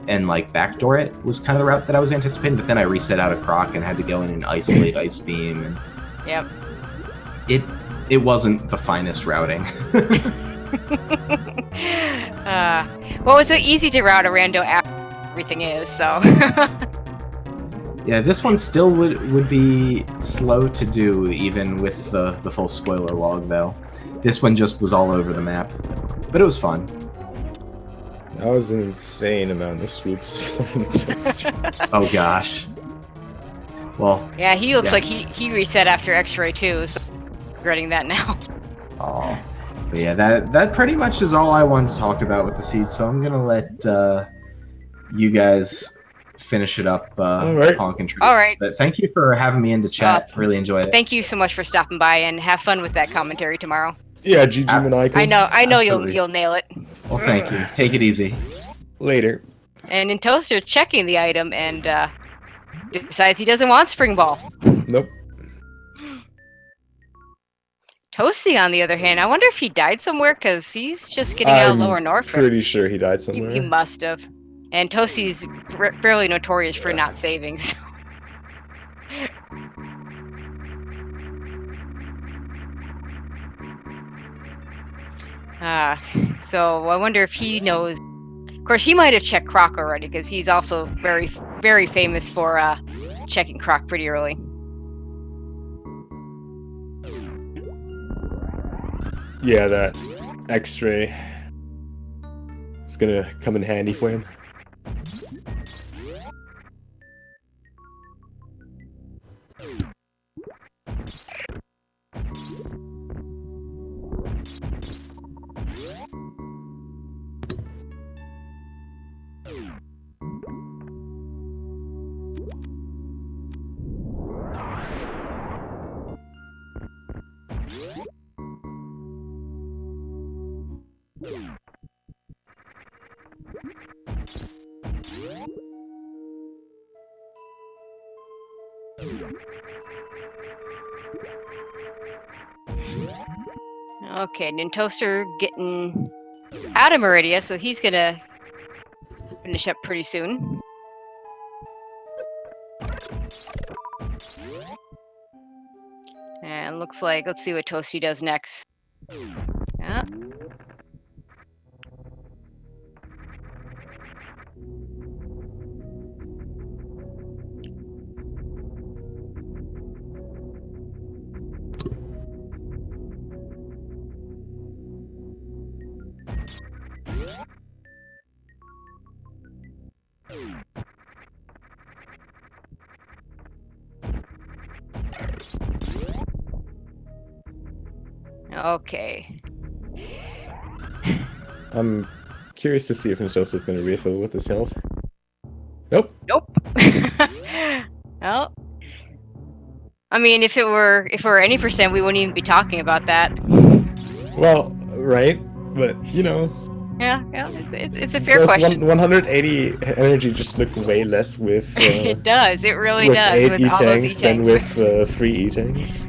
And like backdoor it was kind of the route that I was anticipating, but then I reset out of Croc and had to go in and isolate Ice Beam, and Yep. It wasn't the finest routing. Well, it's so easy to route a rando after everything is, so. Yeah, this one still would be slow to do, even with the full spoiler log, though. This one just was all over the map, but it was fun. That was an insane amount of swoops. Oh gosh. Well. Yeah, he looks like he reset after X-ray too, so regretting that now. Oh. But yeah, that pretty much is all I wanted to talk about with the seed, so I'm gonna let you guys finish it up. All right. All right. But thank you for having me into chat. Really enjoyed it. Thank you so much for stopping by, and have fun with that commentary tomorrow. Yeah, GG Maniacal. I know Absolutely. you'll nail it. Well, thank you. Take it easy. Later. And in Toaster checking the item and decides he doesn't want Spring Ball. Nope. Toasty, on the other hand, I wonder if he died somewhere, because he's just getting out of Lower Norfolk. Pretty sure he died somewhere. He must have. And Toasty's fairly notorious for not saving. So. So I wonder if he knows. Of course, he might have checked Croc already, because he's also very, very famous for checking Croc pretty early. Yeah, that X-ray is gonna come in handy for him. Okay, Nintoaster getting out of Meridia, so he's gonna finish up pretty soon. And looks like, let's see what Toasty does next. Yeah. Okay. I'm curious to see if Nintoaster's gonna refill with his health. Nope. Nope. Well, I mean, if it were any percent, we wouldn't even be talking about that. Well, right, but you know. Yeah, it's a fair question. 180 energy just looked way less with. It does. It really with does. 8 With all those E-tanks than with 3 E-tanks.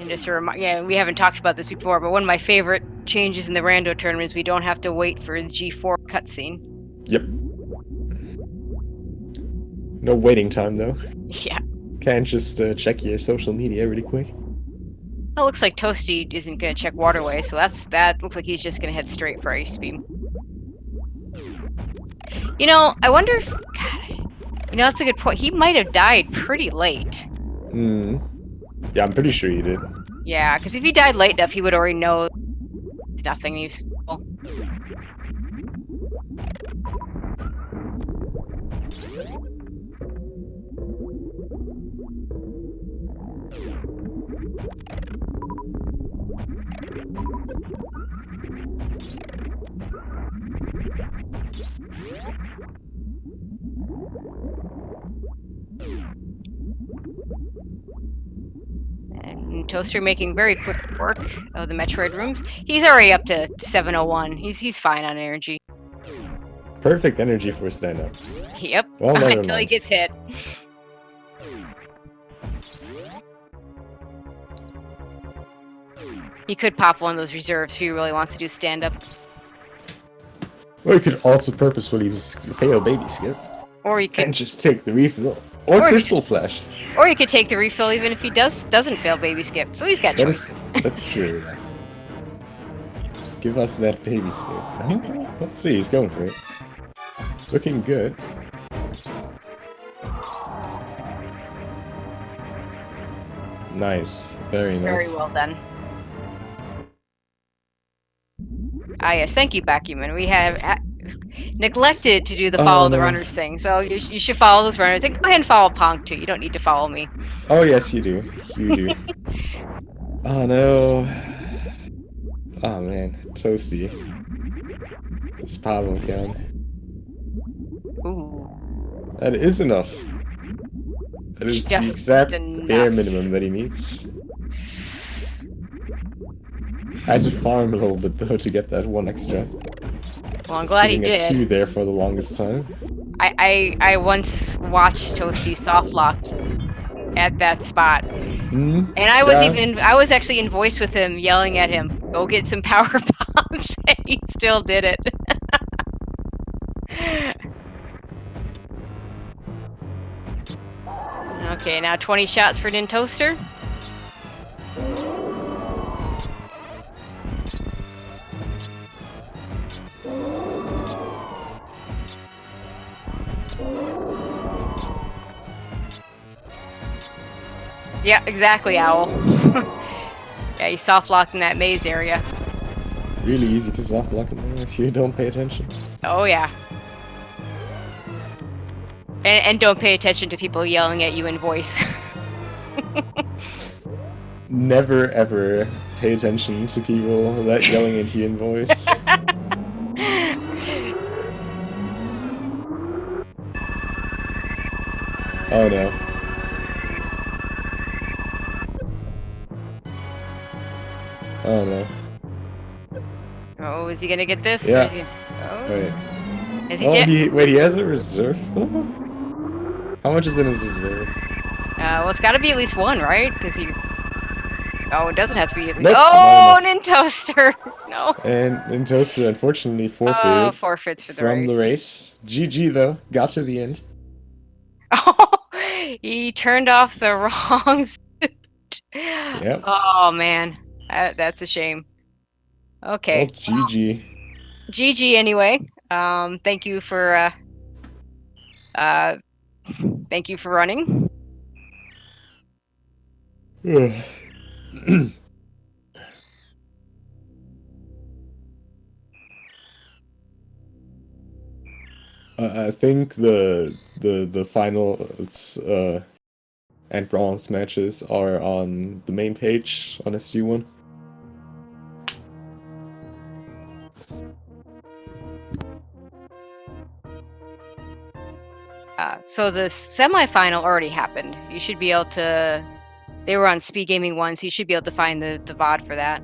And just a yeah, we haven't talked about this before, but one of my favorite changes in the rando tournaments, we don't have to wait for the G4 cutscene. Yep. No waiting time though. Yeah. Can't just check your social media really quick. It looks like Toasty isn't going to check Waterway, so that looks like he's just going to head straight for Ice Beam. You know, I wonder if... God, you know, that's a good point. He might have died pretty late. Yeah, I'm pretty sure he did. Yeah, because if he died late enough, he would already know it's nothing useful. And Toaster making very quick work of the Metroid rooms. He's already up to 701. He's fine on energy. Perfect energy for a stand-up. Yep. Well, never Until he mind. gets hit. He could pop one of those reserves if he really wants to do stand-up. Or you could also purposefully fail baby skip Or you could and just take the refill. Or Or you crystal flash. Or you could take the refill even if he doesn't fail baby skip. So he's got choices. That's true. Give us that baby skip. Let's see, he's going for it. Looking good. Nice. Very nice. Very well done. Ah yes, thank you, Bakuman. We have neglected to do the follow the runners thing, so you should follow those runners. And go ahead and follow Ponk too. You don't need to follow me. Oh yes, you do. You do. Oh no. Oh man, Toasty. This problem count. Ooh. That is enough. That is the Just exact enough. bare minimum that he needs. I had to farm a little bit though to get that one extra. Well, I'm glad he Sitting at did. 2 there for the longest time. I once watched Toasty soft locked at that spot, Hmm? and I was actually in voice with him, yelling at him, "Go get some power bombs," and he still did it. Okay, now 20 shots for Nintoaster. Yeah, exactly, Owl. Yeah, he's soft locked in that maze area. Really easy to soft block it there if you don't pay attention. Oh yeah. And don't pay attention to people yelling at you in voice. Never ever pay attention to people that yelling at you in voice. Oh no. Oh no. Oh, is he gonna get this? Yeah. Or is he... Oh. Wait. Is he Oh, dead? wait, he has a reserve? How much is in his reserve? Well, it's gotta be at least one, right? Because he... Oh, it doesn't have to be at least... Nope, Oh, not Nintoaster! No. And Toaster unfortunately forfeited Oh, forfeits for the from race. the race. GG though, got to the end. Oh, he turned off the wrong suit. Yep. Oh, man. That's a shame. Okay. Well, GG. GG anyway. Thank you for running. I think the final and bronze matches are on the main page on SG1. So the semifinal already happened. You should be able to. They were on Speed Gaming 1, so you should be able to find the VOD for that.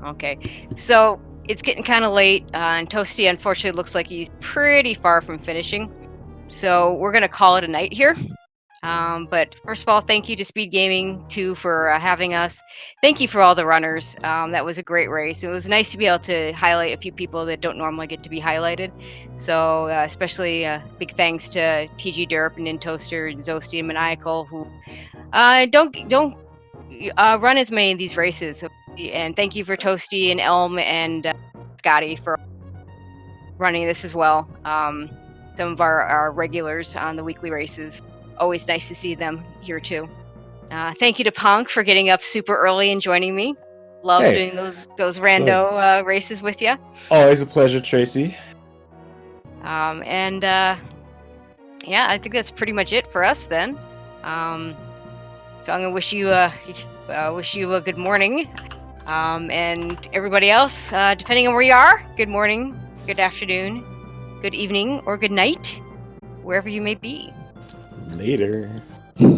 Okay, so it's getting kind of late, and Toasty unfortunately looks like he's pretty far from finishing. So we're gonna call it a night here. But first of all, thank you to Speed Gaming 2 for having us. Thank you for all the runners. That was a great race. It was nice to be able to highlight a few people that don't normally get to be highlighted. So especially big thanks to TG Derp and Nintoaster and Zosty and Maniacal, who don't run as many of these races. And thank you for Toasty and Elm and Scotty for running this as well. Some of our regulars on the weekly races. Always nice to see them here too. Thank you to Ponk for getting up super early and joining me. Love doing those rando races with you. Always a pleasure, Tracy. Yeah, I think that's pretty much it for us then. So I'm gonna wish you a good morning, and everybody else, depending on where you are, good morning, good afternoon, good evening, or good night, wherever you may be. Later.